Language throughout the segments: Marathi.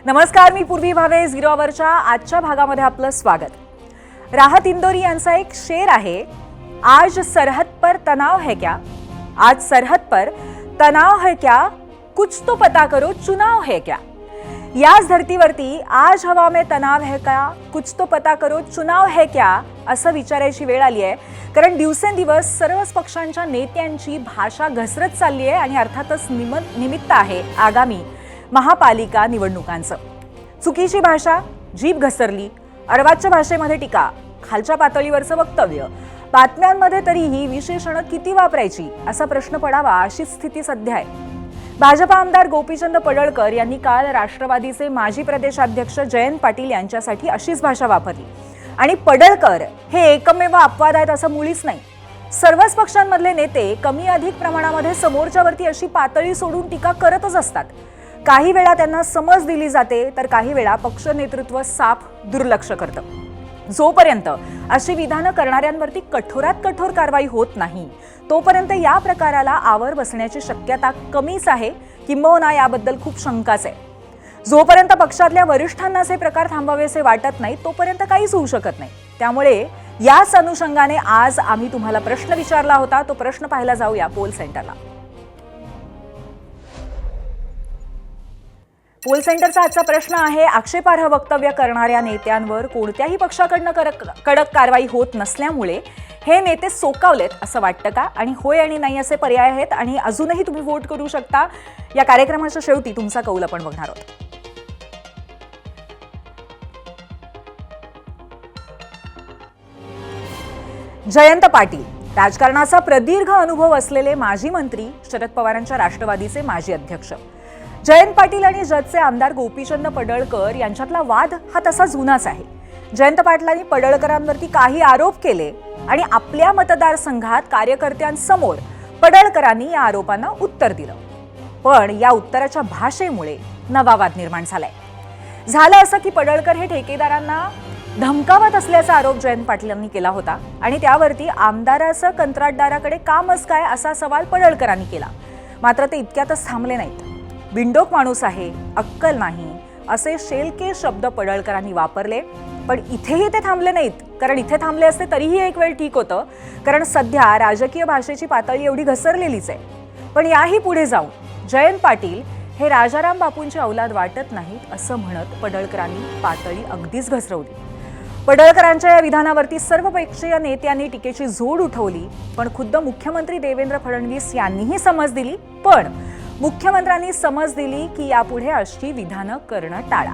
नमस्कार, मी पूर्वी भावे. झिरो आवरच्या आजच्या भागामध्ये आपलं स्वागत. राहत इंदौरी यांचा एक शेर आहे, आज सरहद पर तनाव है क्या, आज सरहद पर तनाव है क्या, कुछ तो पता करो चुनाव है क्या. याच धर्तीवरती आज हवा में तनाव है क्या, कुछ तो पता करो चुनाव है क्या असं विचारायची वेळ आली आहे. कारण दिवसेंदिवस सर्वच पक्षांच्या नेत्यांची भाषा घसरत चालली आहे आणि अर्थातच निमित्त आहे आगामी महापालिका निवडणुकांचं. चुकीची भाषा, जीभ घसरली, अर्वाच्य भाषेमध्ये टीका, खालच्या पातळीवरचं वक्तव्य, बातम्यांमध्ये तरीही विशेषणं किती वापरायची असा प्रश्न पडावा अशी स्थिती सध्या आहे. भाजपा आमदार गोपीचंद पडळकर यांनी काल राष्ट्रवादीचे माजी प्रदेशाध्यक्ष जयंत पाटील यांच्यासाठी अशीच भाषा वापरली. आणि पडळकर हे एकमेव अपवाद आहेत असं मुळीच नाही. सर्वच पक्षांमधले नेते कमी अधिक प्रमाणामध्ये समोरच्यावरती अशी पातळी सोडून टीका करतच असतात. काही वेळा त्यांना समज दिली जाते, तर काही वेळा पक्ष नेतृत्व साफ दुर्लक्ष करतं. जोपर्यंत अशी विधानं करणाऱ्यांवरती कठोरात कठोर कारवाई होत नाही तोपर्यंत या प्रकाराला आवर बसण्याची शक्यता कमीच आहे, किंबहुना याबद्दल खूप शंकाच आहे. जोपर्यंत पक्षातल्या वरिष्ठांना हे प्रकार थांबावेसे वाटत नाही तोपर्यंत काहीच होऊ शकत नाही. त्यामुळे याच अनुषंगाने आज आम्ही तुम्हाला प्रश्न विचारला होता. तो प्रश्न पाहायला जाऊया पोल सेंटरला. पोल सेंटरचा आजचा प्रश्न आहे, आक्षेपार्ह वक्तव्य करणाऱ्या नेत्यांवर कोणत्याही पक्षाकडनं कडक कारवाई होत नसल्यामुळे हे नेते सोकावलेत असं वाटतं का? आणि होय आणि नाही असे पर्याय आहेत आणि अजूनही तुम्ही वोट करू शकता. या कार्यक्रमाच्या शेवटी तुमचा कौल आपण बघणार आहोत. जयंत पाटील राजकारणाचा प्रदीर्घ अनुभव असलेले माजी मंत्री, शरद पवारांच्या राष्ट्रवादीचे माजी अध्यक्ष. जयंत पाटील आणि जतचे आमदार गोपीचंद पडळकर यांच्यातला वाद हा तसा जुनाच आहे. जयंत पाटलांनी पडळकरांवरती काही आरोप केले आणि आपल्या मतदारसंघात कार्यकर्त्यांसमोर पडळकरांनी या आरोपांना उत्तर दिलं. पण या उत्तराच्या भाषेमुळे नवा वाद निर्माण झालाय. झालं असं की पडळकर हे ठेकेदारांना धमकावत असल्याचा आरोप जयंत पाटलांनी केला होता आणि त्यावरती आमदाराचं कंत्राटदाराकडे कामच काय असा सवाल पडळकरांनी केला. मात्र ते इतक्यातच थांबले नाहीत. बिंडोक माणूस आहे, अक्कल नाही असे शेलके शब्द पडळकरांनी वापरले. पण इथेही ते थांबले नाहीत, कारण इथे थांबले असते तरीही एक वेळ ठीक होतं, कारण सध्या राजकीय भाषेची पातळी एवढी घसरलेलीच आहे. पण याही पुढे जाऊन जयंत पाटील हे राजाराम बापूंचे औलाद वाटत नाहीत असं म्हणत पडळकरांनी पातळी अगदीच घसरवली. पडळकरांच्या या विधानावरती सर्वपक्षीय नेत्यांनी टीकेची झोड उठवली. पण खुद्द मुख्यमंत्री देवेंद्र फडणवीस यांनीही समज दिली. पण मुख्यमंत्र्यांनी समज दिली की यापुढे अशी विधानं करणं टाळा.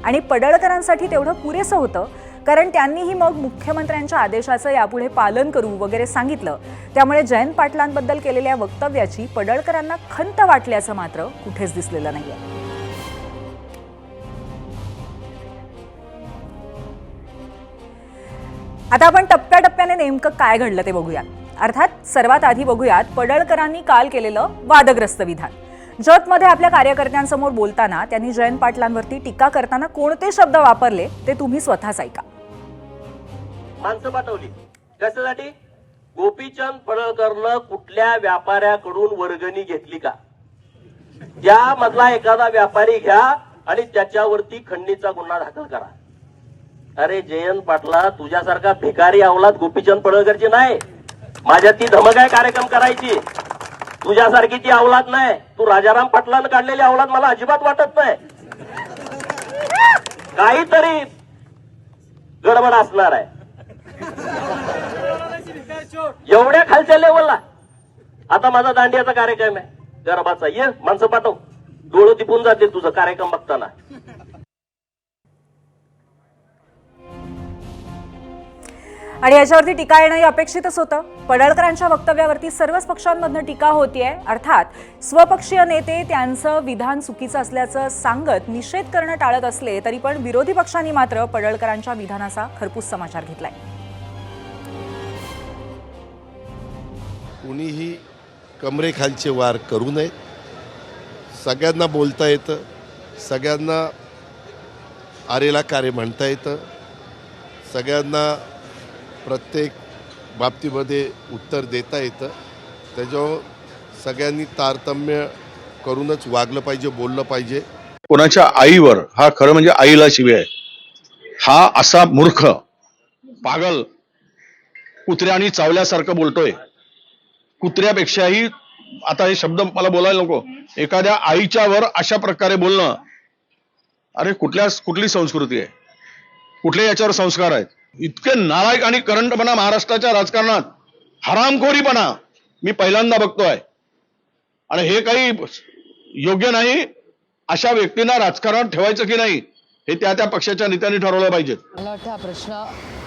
आणि पडळकरांसाठी तेवढं पुरेसं होतं, कारण त्यांनीही मग मुख्यमंत्र्यांच्या आदेशाचं यापुढे पालन करू वगैरे सांगितलं. त्यामुळे जयंत पाटलांबद्दल केलेल्या वक्तव्याची पडळकरांना खंत वाटल्याचं मात्र कुठेच दिसलेलं नाहीये. आता आपण टप्प्याटप्प्याने नेमकं काय घडलं ते बघूयात. अर्थात सर्वात आधी बघूयात पडळकरांनी काल केलेलं वादग्रस्त विधान. जतमध्ये आपल्या कार्यकर्त्यांसमोर बोलताना त्यांनी जयंत पाटलांवरती टीका करताना कोणते शब्द वापरले ते तुम्ही स्वतःच ऐका. माणसं पाठवली कशासाठी? गोपीचंद पडळकरनं कुठल्या व्यापाऱ्याकडून वर्गणी घेतली का? त्यामधला एखादा व्यापारी घ्या आणि त्याच्यावरती खंडणीचा गुन्हा दाखल करा. अरे जयंत पाटला, तुझ्यासारखा भिकारी अवलाद गोपीचंद पडळकरची नाही. माझ्या ती धमक आहे कार्यक्रम करायची. तुझ्यासारखी ती अवलाद नाही. तू राजाराम पाटलांना काढलेली अवलाद मला अजिबात वाटत नाही. काहीतरी गडबड असणार आहे एवढ्या खालच्या लेवलला. आता माझा दांडियाचा कार्यक्रम आहे गरबाचा, ये माणसं पाठव. डोळं तिपून जातील तुझं कार्यक्रम बघताना. आणि याच्यावरती टीका येणंही अपेक्षितच होतं. पडळकरांच्या वक्तव्यावरती सर्वच पक्षांमधनं टीका होतीये. अर्थात स्वपक्षीय नेते त्यांचं विधान चुकीचं असल्याचं सांगत निषेध करणं टाळत असले तरी पण विरोधी पक्षांनी मात्र पडळकरांच्या विधानाचा खरपूस समाचार घेतलाय. कुणीही कमरेखालचे वार करू नये. सगळ्यांना बोलता येतं, सगळ्यांना आरेला कार्य म्हणता येतं, सगळ्यांना प्रत्येक बाबतीमध्ये उत्तर देता येतं. त्याच्यावर सगळ्यांनी तारतम्य करूनच वागलं पाहिजे, बोललं पाहिजे. कोणाच्या आईवर हा खरं म्हणजे आईला शिवी आहे. हा असा मूर्ख पागल कुत्र्यानी चावल्यासारखं बोलतोय. कुत्र्यापेक्षाही आता हे शब्द मला बोलायला नको. एखाद्या आईच्या वर अशा प्रकारे बोलणं, अरे कुठली संस्कृती आहे, कुठले याच्यावर संस्कार आहेत? इतके नालायक आणि करंटपणा महाराष्ट्राच्या राजकारणात, हरामखोरीपणा मी पहिल्यांदा बघतोय. आणि हे काही योग्य नाही. अशा व्यक्तींना राजकारणात ठेवायचं की नाही हे त्या पक्षाच्या नेत्यांनी ठरवलं पाहिजे. मला वाटतं हा प्रश्न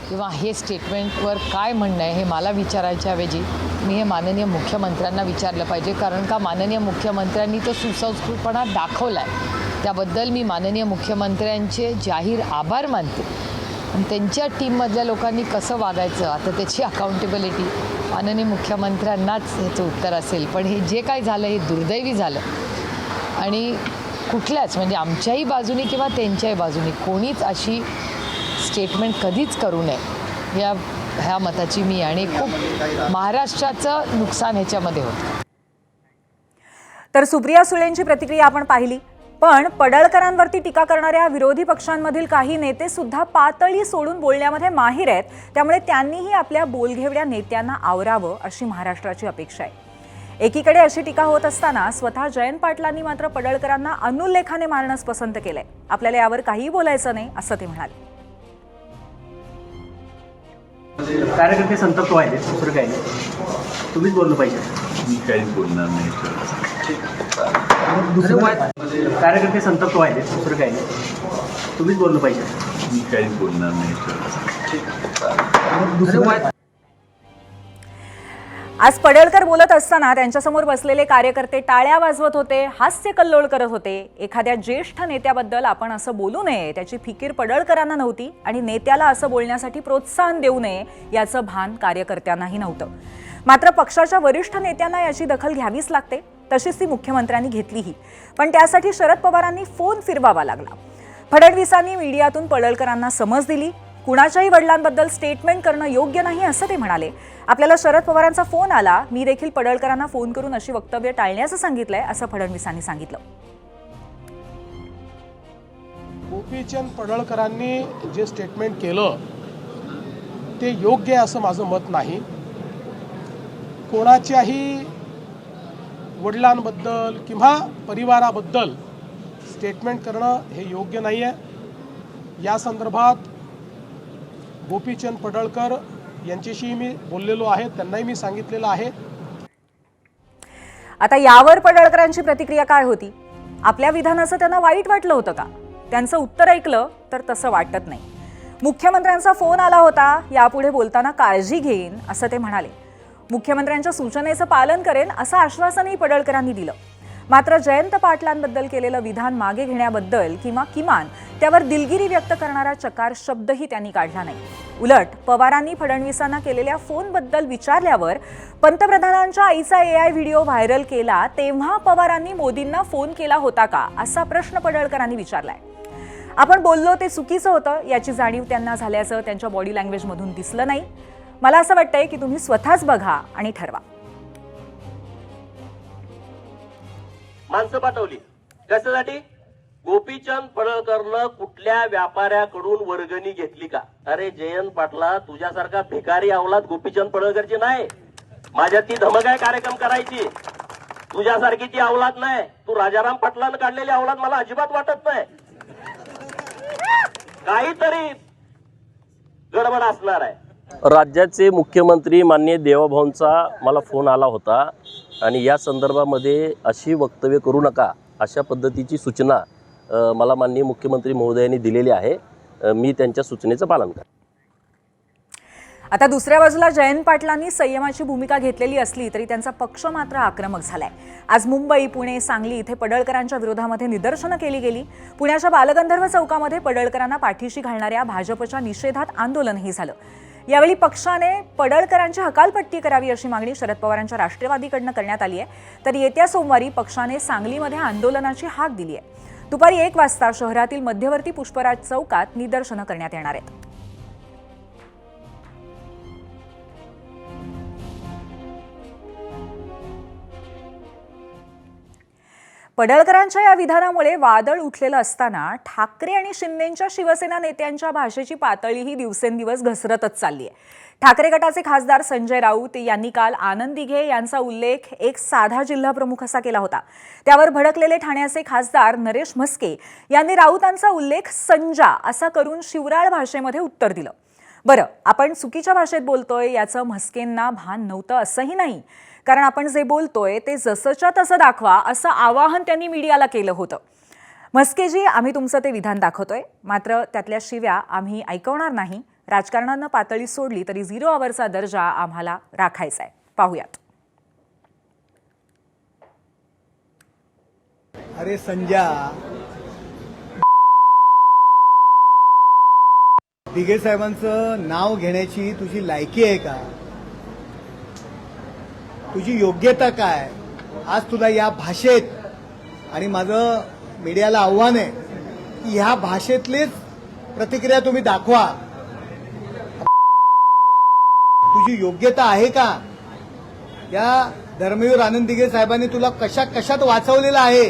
किंवा हे स्टेटमेंटवर काय म्हणणं आहे हे मला विचारायच्या ऐवजी मी हे माननीय मुख्यमंत्र्यांना विचारलं पाहिजे. कारण का माननीय मुख्यमंत्र्यांनी तो सुसंस्कृतपणा दाखवला आहे. त्याबद्दल मी माननीय मुख्यमंत्र्यांचे जाहीर आभार मानते. आणि त्यांच्या टीममधल्या लोकांनी कसं वागायचं आता त्याची अकाउंटेबिलिटी माननीय मुख्यमंत्र्यांनाच ह्याचं उत्तर असेल. पण हे जे काय झालं हे दुर्दैवी झालं आणि कुठल्याच म्हणजे आमच्याही बाजूनी किंवा त्यांच्याही बाजूनी कोणीच अशी स्टेटमेंट कधीच करू नये ह्या मताची मी. आणि खूप महाराष्ट्राचं नुकसान ह्याच्यामध्ये होतं. तर सुप्रिया सुळेंची प्रतिक्रिया आपण पाहिली. पण पडळकरांवरती टीका करणाऱ्या विरोधी पक्षांमधील काही नेते सुद्धा पातळी सोडून बोलण्यामध्ये माहीर आहेत. त्यामुळे त्यांनीही आपल्या बोलघेवड्या नेत्यांना आवरावं अशी महाराष्ट्राची अपेक्षा आहे. एकीकडे अशी टीका होत असताना स्वतः जयंत पाटलांनी मात्र पडळकरांना अनुल्लेखाने मारणंच पसंत केलंय. आपल्याला यावर काहीही बोलायचं नाही असं ते म्हणाले. कार्यकर्ते संतप्त व्हायचे, दुसरं काही नाही. तुम्हीच बोललं पाहिजे. मी काहीच बोलणार नाही. कार्यकर्ते संतप्त व्हायचे, दुसरं काही नाही. तुम्हीच बोललं पाहिजे. मी काहीच बोलणार नाही. आज पडळकर बोलत असताना त्यांच्यासमोर बसलेले कार्यकर्ते टाळ्या वाजवत होते, हास्य कल्लोळ करत होते. एखाद्या ज्येष्ठ नेत्याबद्दल आपण असं बोलू नये त्याची फिकीर पडळकरांना नव्हती आणि नेत्याला असं बोलण्यासाठी प्रोत्साहन देऊ नये याचं भान कार्यकर्त्यांनाही नव्हतं. मात्र पक्षाच्या वरिष्ठ नेत्यांना याची दखल घ्यावीच लागते. तशीच ती मुख्यमंत्र्यांनी घेतलीही. पण त्यासाठी शरद पवारांनी फोन फिरवावा लागला. फडणवीसांनी मीडियातून पडळकरांना समज दिली. कुणाच्याही वडिलांबद्दल स्टेटमेंट करणं योग्य नाही असं ते म्हणाले. आपल्याला शरद पवारांचा फोन आला, मी देखील पडळकरांना फोन करून अशी वक्तव्य टाळण्याचं सांगितलंय असं फडणवीसांनी सांगितलं. गोपीचंद पडळकरांनी जे स्टेटमेंट केलं ते योग्य आहे असं माझं मत नाही. कोणाच्याही वडिलांबद्दल किंवा परिवाराबद्दल स्टेटमेंट करणं हे योग्य नाही आहे. या संदर्भात गोपीचंद पडळकर यांच्याशी मी बोललेलो आहे, त्यांनाही मी सांगितलेलं आहे. आता यावर पडळकरांची प्रतिक्रिया काय होती? आपल्या विधानाचं त्यांना वाईट वाटलं होतं का? त्यांचं उत्तर ऐकलं तर तसं वाटत नाही. मुख्यमंत्र्यांचा फोन आला होता, यापुढे बोलताना काळजी घेईन असं ते म्हणाले. मुख्यमंत्र्यांच्या सूचनेचं पालन करेन असं आश्वासनही पडळकरांनी दिलं. मात्र जयंत पाटलांबद्दल केलेलं विधान मागे घेण्याबद्दल किंवा किमान त्यावर दिलगिरी व्यक्त करणारा चकार शब्दही त्यांनी काढला नाही. उलट पवारांनी फडणवीसांना केलेल्या फोनबद्दल विचारल्यावर पंतप्रधानांच्या आईचा AI व्हिडिओ व्हायरल केला तेव्हा पवारांनी मोदींना फोन केला होता का असा प्रश्न पडळकरांनी विचारलाय. आपण बोललो ते चुकीचं होतं याची जाणीव त्यांना झाल्याचं त्यांच्या बॉडी लँग्वेजमधून दिसलं नाही. मला असं वाटतंय की तुम्ही स्वतःच बघा आणि ठरवा. माणसं पाठवली कशासाठी? गोपीचंद पडळकरनं कुठल्या व्यापाऱ्याकडून वर्गणी घेतली का? अरे जयंत पाटला, तुझ्यासारखा भिकारी अवलाद गोपीचंद पडळकरची नाही. माझ्यात ती धमक आहे कार्यक्रम करायची. तुझ्यासारखी ती अवलाद नाही. तू राजाराम पाटलानं काढलेली अवलाद मला अजिबात वाटत नाही. काहीतरी गडबड असणार आहे. राज्याचे मुख्यमंत्री माननीय देवाभाऊंचा मला फोन आला होता आणि या संदर्भामध्ये अशी वक्तव्य करू नका अशा पद्धतीची सूचना मला माननीय मुख्यमंत्री महोदयांनी दिलेली आहे. मी त्यांच्या सूचनेचं पालन करेन. आता दुसऱ्या बाजूला जयंत पाटलांनी संयमाची भूमिका घेतलेली असली तरी त्यांचा पक्ष मात्र आक्रमक झालाय. आज मुंबई, पुणे, सांगली इथे पडळकरांच्या विरोधामध्ये निदर्शनं केली गेली. पुण्याच्या बालगंधर्व चौकामध्ये पडळकरांना पाठीशी घालणाऱ्या भाजपच्या निषेधात आंदोलनही झालं. यावेळी पक्षाने पडळकरांची हकालपट्टी करावी अशी मागणी शरद पवारांच्या राष्ट्रवादीकडनं करण्यात आली आहे. तर येत्या सोमवारी पक्षाने सांगलीमध्ये आंदोलनाची हाक दिली आहे. दुपारी 1 वाजता शहरातील मध्यवर्ती पुष्पराज चौकात निदर्शनं करण्यात येणार आहेत. पडळकरांच्या या विधानामुळे वादळ उठलेलं असताना ठाकरे आणि शिंदेंच्या शिवसेना नेत्यांच्या भाषेची पातळीही दिवसेंदिवस घसरतच चालली आहे. ठाकरे गटाचे खासदार संजय राऊत यांनी काल आनंद दिघे यांचा उल्लेख एक साधा जिल्हाप्रमुख असा केला होता. त्यावर भडकलेले ठाण्याचे खासदार नरेश म्हस्के यांनी राऊतांचा उल्लेख संजा असा करून शिवराळ भाषेमध्ये उत्तर दिलं. बरं, आपण चुकीच्या भाषेत बोलतोय याचं म्हस्केंना भान नव्हतं असंही नाही, कारण आपण जे बोलतोय ते जसंच्या तसं दाखवा असं आवाहन त्यांनी मीडियाला केलं होतं. म्हस्केजी, आम्ही तुमचं ते विधान दाखवतोय, मात्र त्यातल्या शिव्या आम्ही ऐकवणार नाही. राजकारणानं पातळी सोडली तरी 0 आवरचा दर्जा आम्हाला राखायचा आहे. पाहूयात. अरे संजा, दिघे साहेबांचं नाव घेण्याची तुझी लायकी आहे का? तुझी योग्यता काय? आज तुला या भाषेत, आणि माझं मीडियाला आव्हान आहे की ह्या भाषेतलीच प्रतिक्रिया तुम्ही दाखवा. तुझी योग्यता आहे का? या धर्मवीर आनंद दिघे साहेबांनी तुला कशात वाचवलेलं आहे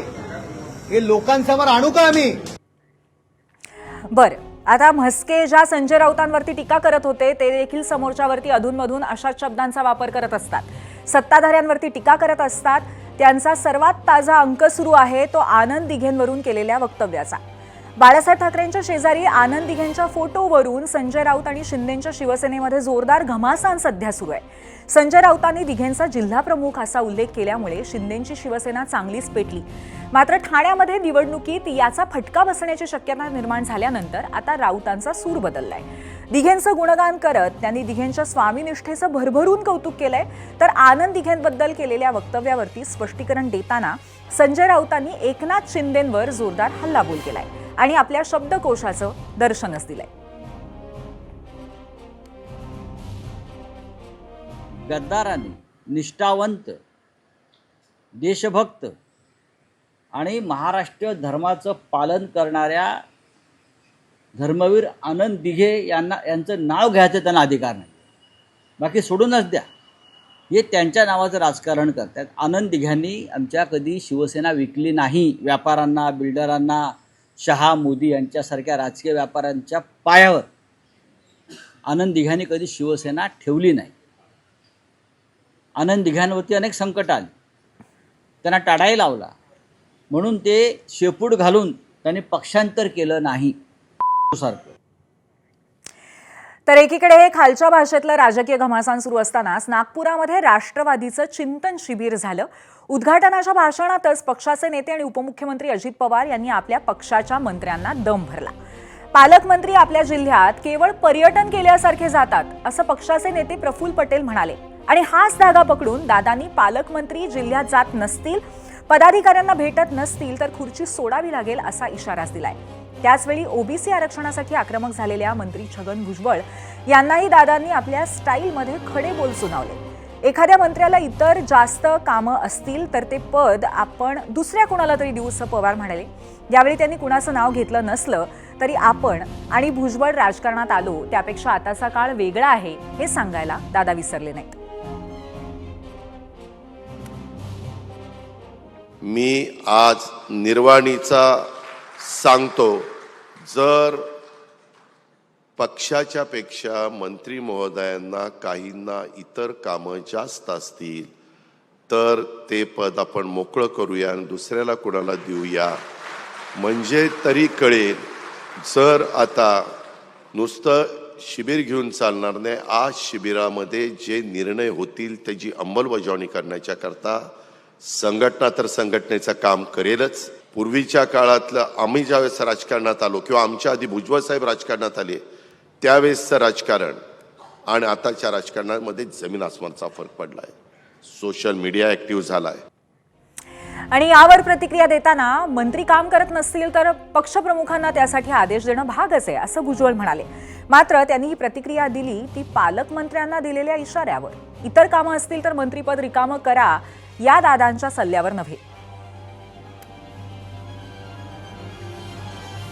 हे लोकांसमोर आणू का आम्ही? बरं, आता म्हस्के ज्या संजय राऊतांवरती टीका करत होते ते देखील समोरच्यावरती अधूनमधून अशाच शब्दांचा वापर करत असतात. सत्ताधाऱ्यांवरती टीका करत असतात. त्यांचा सर्वात ताजा अंक सुरू आहे तो आनंद दिघेंवरून केलेल्या वक्तव्याचा. बाळासाहेब ठाकरेंच्या शेजारी आनंद दिघेंच्या फोटोवरून संजय राऊत आणि शिंदेंच्या शिवसेनेमध्ये जोरदार घमासान सध्या सुरू आहे. संजय राऊतांनी दिघेंचा जिल्हाप्रमुख असा उल्लेख केल्यामुळे शिंदेंची शिवसेना चांगलीच पेटली. मात्र ठाण्यामध्ये निवडणुकीत याचा फटका बसण्याची शक्यता निर्माण झाल्यानंतर आता राऊतांचा सूर बदललाय. दिघेंचं गुणगान करत त्यांनी दिघेंच्या स्वामीनिष्ठेचं भरभरून कौतुक केलंय, तर आनंद दिघेंबद्दल केलेल्या वक्तव्यावरती स्पष्टीकरण देताना संजय राऊतांनी एकनाथ शिंदेंवर जोरदार हल्लाबोल केलाय आणि आपल्या शब्दकोशाचं दर्शनच दिलंय. गद्दारांनी निष्ठावंत, देशभक्त आणि महाराष्ट्र धर्माचं पालन करणाऱ्या धर्मवीर आनंद दिघे यांचं नाव घ्यायचं त्यांना अधिकार नाही. बाकी सोडूनच द्या, हे त्यांच्या नावाचं राजकारण करतात. आनंद दिघ्यांनी आमच्या कधी शिवसेना विकली नाही. व्यापाऱ्यांना, बिल्डरांना, शहा, मोदी यांच्यासारख्या राजकीय व्यापाऱ्यांच्या पायावर आनंद दिघ्यांनी कधी शिवसेना ठेवली नाही. आनंद दिघ्यांवरती अनेक संकट आली, त्यांना टाळाही लावला, म्हणून ते शेपूट घालून त्यांनी पक्षांतर केलं नाही सारखं. तर एकीकडे हे खालच्या भाषेतलं राजकीय घमासान सुरू असतानाच नागपुरामध्ये राष्ट्रवादीचं चिंतन शिबिर झालं. उद्घाटनाच्या भाषणातच पक्षाचे नेते आणि उपमुख्यमंत्री अजित पवार यांनी आपल्या पक्षाच्या मंत्र्यांना दम भरला. पालकमंत्री आपल्या जिल्ह्यात केवळ पर्यटन केल्यासारखे जातात असं पक्षाचे नेते प्रफुल्ल पटेल म्हणाले. आणि हाच धागा पकडून दादांनी पालकमंत्री जिल्ह्यात जात नसतील, पदाधिकाऱ्यांना भेटत नसतील तर खुर्ची सोडावी लागेल असा इशाराच दिलाय. त्याचवेळी ओबीसी आरक्षणासाठी आक्रमक झालेल्या मंत्री छगन भुजबळ यांनाही दादांनी आपल्या स्टाईलमध्ये खडे बोल सुनावले. एखाद्या मंत्र्याला इतर जास्त कामं असतील तर ते पद आपण दुसऱ्या कुणाला तरी देऊ असं पवार म्हणाले. यावेळी त्यांनी कुणाचं नाव घेतलं नसलं तरी आपण आणि भुजबळ राजकारणात आलो त्यापेक्षा आताचा काळ वेगळा आहे हे सांगायला दादा विसरले नाहीत. मी आज निर्वाणीचा सांगतो, जर पक्षाच्या पेक्षा मंत्री महोदयांना काहींना इतर कामं जास्त असतील तर ते पद आपण मोकळं करूया आणि दुसऱ्याला कोणाला देऊया, म्हणजे तरी कळेल. जर आता नुसतं शिबिर घेऊन चालणार नाही. आज शिबिरामध्ये जे निर्णय होतील त्याची अंमलबजावणी करण्याच्या करता संघटना तर संघटनेचं काम करेलच. पूर्वीच्या काळातलं आम्ही ज्यावेळेस राजकारणात आलो किंवा आमच्या आधी भुजबळ साहेब राजकारणात आले त्यावेळेसचं राजकारण आणि आताच्या राजकारणामध्ये जमीन आसमानचा फरक पडला आहे. सोशल मीडिया ऍक्टिव्ह झाला आहे. आणि यावर प्रतिक्रिया देताना मंत्री काम करत नसतील तर पक्षप्रमुखांना त्यासाठी आदेश देणं भागच आहे असं भुजबळ म्हणाले. मात्र त्यांनी ही प्रतिक्रिया दिली ती पालकमंत्र्यांना दिलेल्या इशाऱ्यावर. इतर कामं असतील तर मंत्रीपद रिकामं करा या दादांच्या सल्ल्यावर नव्हे.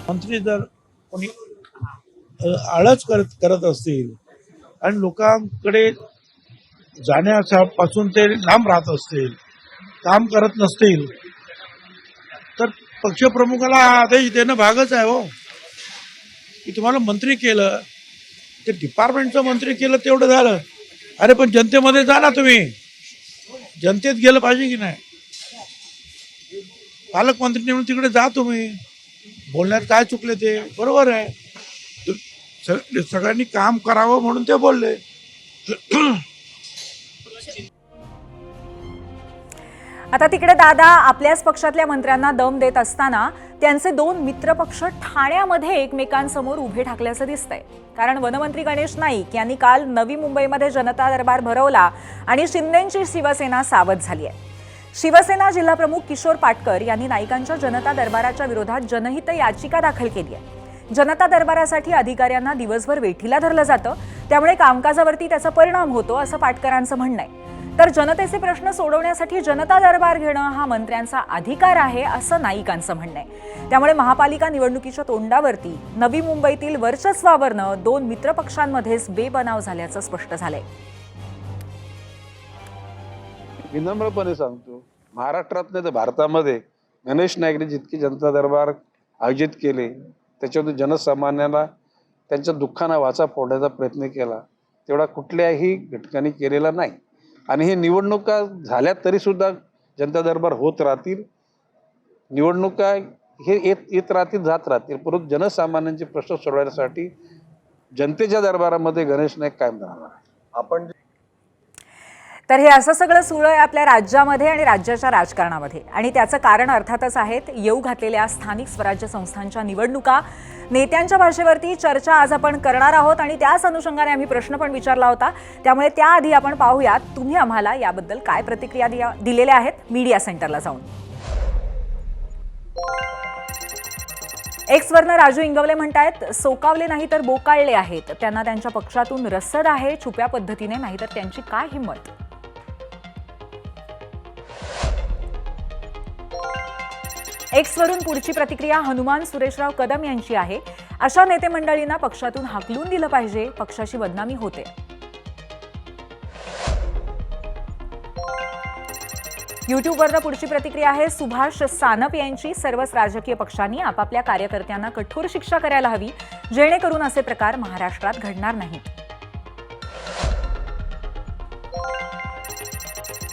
मंत्री जर कोणी आळस करत असतील आणि लोकांकडे जाण्यापासून ते लांब राहत असतील, काम करत नसतील पक्षप्रमुखाला आदेश देणं भागच आहे हो, की तुम्हाला मंत्री केलं, ते डिपार्टमेंटचं मंत्री केलं तेवढं झालं. अरे पण जनतेमध्ये जा ना तुम्ही, जनतेत गेलं पाहिजे की नाही. पालकमंत्री म्हणून तिकडे जा तुम्ही, बोलण्यात काय चुकले ते बरोबर आहे. सगळ्यांनी काम करावं म्हणून ते बोलले. आता तिकडे दादा आपल्याच पक्षातल्या मंत्र्यांना दम देत असताना त्यांचे 2 मित्रपक्ष ठाण्यामध्ये एकमेकांसमोर उभे ठाकल्याचं दिसतंय. कारण वनमंत्री गणेश नाईक यांनी काल नवी मुंबईमध्ये जनता दरबार भरवला आणि शिंदेंची शिवसेना सावध झाली आहे. शिवसेना जिल्हाप्रमुख किशोर पाटकर यांनी नाईकांच्या जनता दरबाराच्या विरोधात जनहित याचिका दाखल केली आहे. जनता दरबारासाठी अधिकाऱ्यांना दिवसभर वेठीला धरलं जातं, त्यामुळे कामकाजावरती त्याचा परिणाम होतो असं पाटकरांचं म्हणणं आहे. तर जनतेचे प्रश्न सोडवण्यासाठी जनता दरबार घेणं हा मंत्र्यांचा अधिकार आहे असं नाईकांचं म्हणणं आहे. त्यामुळे महापालिका निवडणुकीच्या तोंडावरती नवी मुंबईतील वर्चस्वावरनं 2 मित्रपक्षांमध्येच बेबनाव झाल्याचं स्पष्ट झालंय. विनम्रपणे सांगतो, महाराष्ट्रात नाही तर भारतामध्ये गणेश नाईकने जितके जनता दरबार आयोजित केले त्याच्यातून जनसामान्याला त्यांच्या दुःखांना वाचा फोडण्याचा प्रयत्न केला तेवढा कुठल्याही घटकांनी केलेला नाही. आणि हे निवडणुका झाल्या तरी सुद्धा जनता दरबार होत राहतील, निवडणुका हे येत राहतील, जात राहतील, परंतु जनसामान्यांचे प्रश्न सोडवण्यासाठी जनतेच्या दरबारामध्ये गणेश नाईक कायम राहणार आहे. आपण तर हे असं सगळं सुरू आहे आपल्या राज्यामध्ये आणि राज्याच्या राजकारणामध्ये, आणि त्याचं कारण अर्थातच आहेत येऊ घातलेल्या स्थानिक स्वराज्य संस्थांच्या निवडणुका. नेत्यांच्या भाषेवरती चर्चा आज आपण करणार आहोत आणि त्याच अनुषंगाने आम्ही प्रश्न पण विचारला होता. त्यामुळे त्याआधी आपण पाहूयात तुम्ही आम्हाला याबद्दल काय प्रतिक्रिया दिलेल्या आहेत मीडिया सेंटरला जाऊन. एक्सवरनं राजू इंगवले म्हणतायत, सोकावले नाही तर बोकाळले आहेत, त्यांना त्यांच्या पक्षातून रसद आहे, छुप्या पद्धतीने, नाही तर त्यांची काय हिंमत. एक्सवरून पुढची प्रतिक्रिया हनुमान सुरेशराव कदम यांची आहे. अशा नेते मंडळींना पक्षातून हाकलून दिलं पाहिजे, पक्षाची बदनामी होते. युट्यूबवरनं पुढची प्रतिक्रिया आहे सुभाष सानप यांची. सर्वच राजकीय पक्षांनी आपापल्या कार्यकर्त्यांना कठोर शिक्षा करायला हवी, जेणेकरून असे प्रकार महाराष्ट्रात घडणार नाहीत.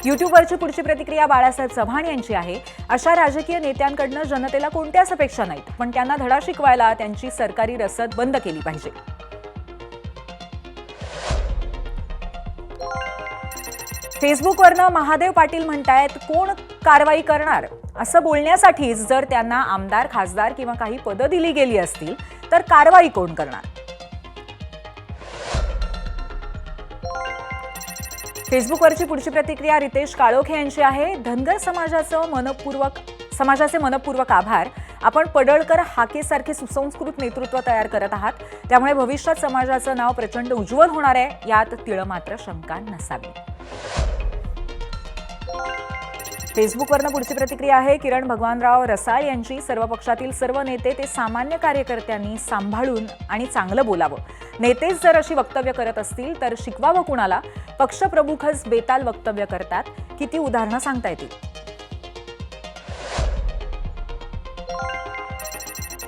युट्यूबवरची पुढची प्रतिक्रिया बाळासाहेब चव्हाण यांची आहे. अशा राजकीय नेत्यांकडनं जनतेला कोणत्याच अपेक्षा नाहीत, पण त्यांना धडा शिकवायला त्यांची सरकारी रसद बंद केली पाहिजे. फेसबुकवरनं महादेव पाटील म्हणतायत, कोण कारवाई करणार असं बोलण्यासाठीच जर त्यांना आमदार, खासदार किंवा काही पदं दिली गेली असतील तर कारवाई कोण करणार. फेसबुकवरची पुढची प्रतिक्रिया रितेश काळोखे यांची आहे. धनगर समाजाचे मनपूर्वक आभार. आपण पडळकर हाकेसारखे सुसंस्कृत नेतृत्व तयार करत आहात, त्यामुळे भविष्यात समाजाचं नाव प्रचंड उज्ज्वल होणार आहे, यात तिळमात्र शंका नसावी. फेसबुकवरनं पुढची प्रतिक्रिया आहे किरण भगवानराव रसाळ यांची. सर्व पक्षातील सर्व नेते ते सामान्य कार्यकर्त्यांनी सांभाळून आणि चांगलं बोलावं. नेतेच जर अशी वक्तव्य करत असतील तर शिकवावं कुणाला. पक्षप्रमुखच बेताल वक्तव्य करतात, किती उदाहरणं सांगता येतील.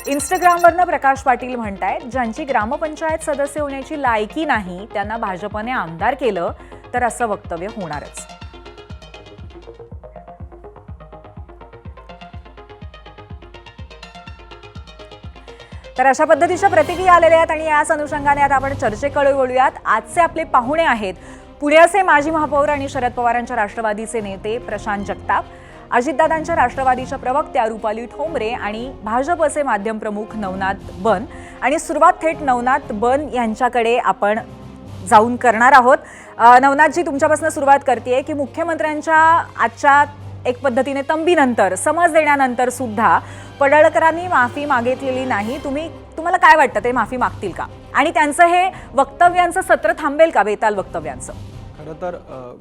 इंस्टाग्रामवरनं प्रकाश पाटील म्हणतायत, ज्यांची ग्रामपंचायत सदस्य होण्याची लायकी नाही त्यांना भाजपने आमदार केलं तर असं वक्तव्य होणारच. तर अशा पद्धतीच्या प्रतिक्रिया आलेल्या आहेत आणि याच अनुषंगाने आता आपण चर्चेकडे वळूयात. आजचे आपले पाहुणे आहेत पुण्याचे माजी महापौर आणि शरद पवारांच्या राष्ट्रवादीचे नेते प्रशांत जगताप, अजितदादांच्या राष्ट्रवादीच्या प्रवक्त्या रुपाली ठोंबरे आणि भाजपचे माध्यम प्रमुख नवनाथ बन. आणि सुरुवात थेट नवनाथ बन यांच्याकडे आपण जाऊन करणार आहोत. नवनाथजी, तुमच्यापासून सुरुवात करते की मुख्यमंत्र्यांच्या आजच्या एक पद्धतीने तंबीनंतर, समज देण्यानंतर सुद्धा पडळकरांनी माफी मागितलेली नाही. तुम्हाला काय वाटतं, ते माफी मागतील का? आणि त्यांचं हे वक्तव्यांचं सत्र थांबेल का, बेताल वक्तव्यांचं? खरं तर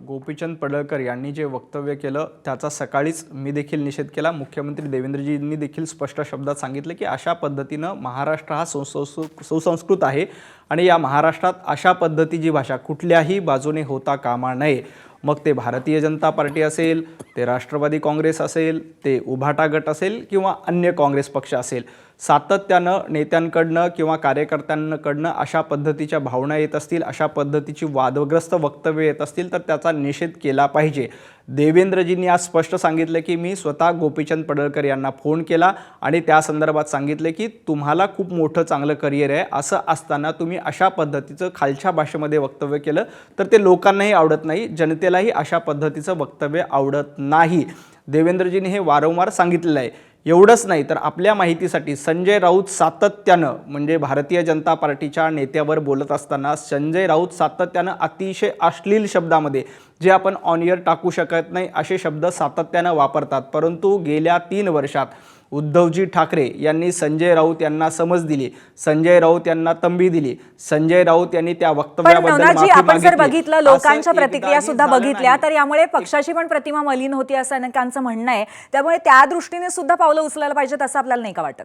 गोपीचंद पडळकर यांनी जे वक्तव्य केलं त्याचा सकाळीच मी देखील निषेध केला. मुख्यमंत्री देवेंद्रजींनी देखील स्पष्ट शब्दात सांगितलं की अशा पद्धतीनं महाराष्ट्र हा सुसंस्कृत आहे आणि या महाराष्ट्रात अशा पद्धतीची भाषा कुठल्याही बाजूने होता कामा नये. मग ते भारतीय जनता पार्टी असेल, ते राष्ट्रवादी काँग्रेस असेल, ते उभाटा गट असेल किंवा अन्य काँग्रेस पक्ष असेल, सातत्यानं नेत्यांकडनं किंवा कार्यकर्त्यांकडनं अशा पद्धतीच्या भावना येत असतील, अशा पद्धतीची वादग्रस्त वक्तव्य येत असतील तर त्याचा निषेध केला पाहिजे. देवेंद्रजींनी आज स्पष्ट सांगितलं की मी स्वतः गोपीचंद पडळकर यांना फोन केला आणि त्या संदर्भात सांगितले की तुम्हाला खूप मोठं चांगलं करिअर आहे, असं असताना तुम्ही अशा पद्धतीचं खालच्या भाषेमध्ये वक्तव्य केलं तर ते लोकांनाही आवडत नाही, जनतेलाही अशा पद्धतीचं वक्तव्य आवडत नाही. देवेंद्रजींनी हे वारंवार सांगितलेलं आहे. एवढंच नाही तर आपल्या माहितीसाठी संजय राऊत सातत्यानं म्हणजे भारतीय जनता पार्टीच्या नेत्यावर बोलत असताना संजय राऊत सातत्यानं अतिशय अश्लील शब्दामध्ये जे आपण ऑन एअर टाकू शकत नाही असे शब्द सातत्यानं वापरतात. परंतु गेल्या 3 वर्षात उद्धवजी ठाकरे यांनी संजय राऊत यांना समज दिली, संजय राऊत यांना तंबी दिली, संजय राऊत यांनी त्या वक्तव्याबद्दल माफी आपण जर मागितली. बघितलं लोकांच्या असं प्रतिक्रिया एकदाही सुद्धा झालं बघितल्या नाही. तर यामुळे पक्षाची पण प्रतिमा मलिन होती असं अनेकांचं म्हणणं आहे. त्यामुळे त्या दृष्टीने सुद्धा पावलं उचलायला पाहिजेत असं आपल्याला नाही का वाटत?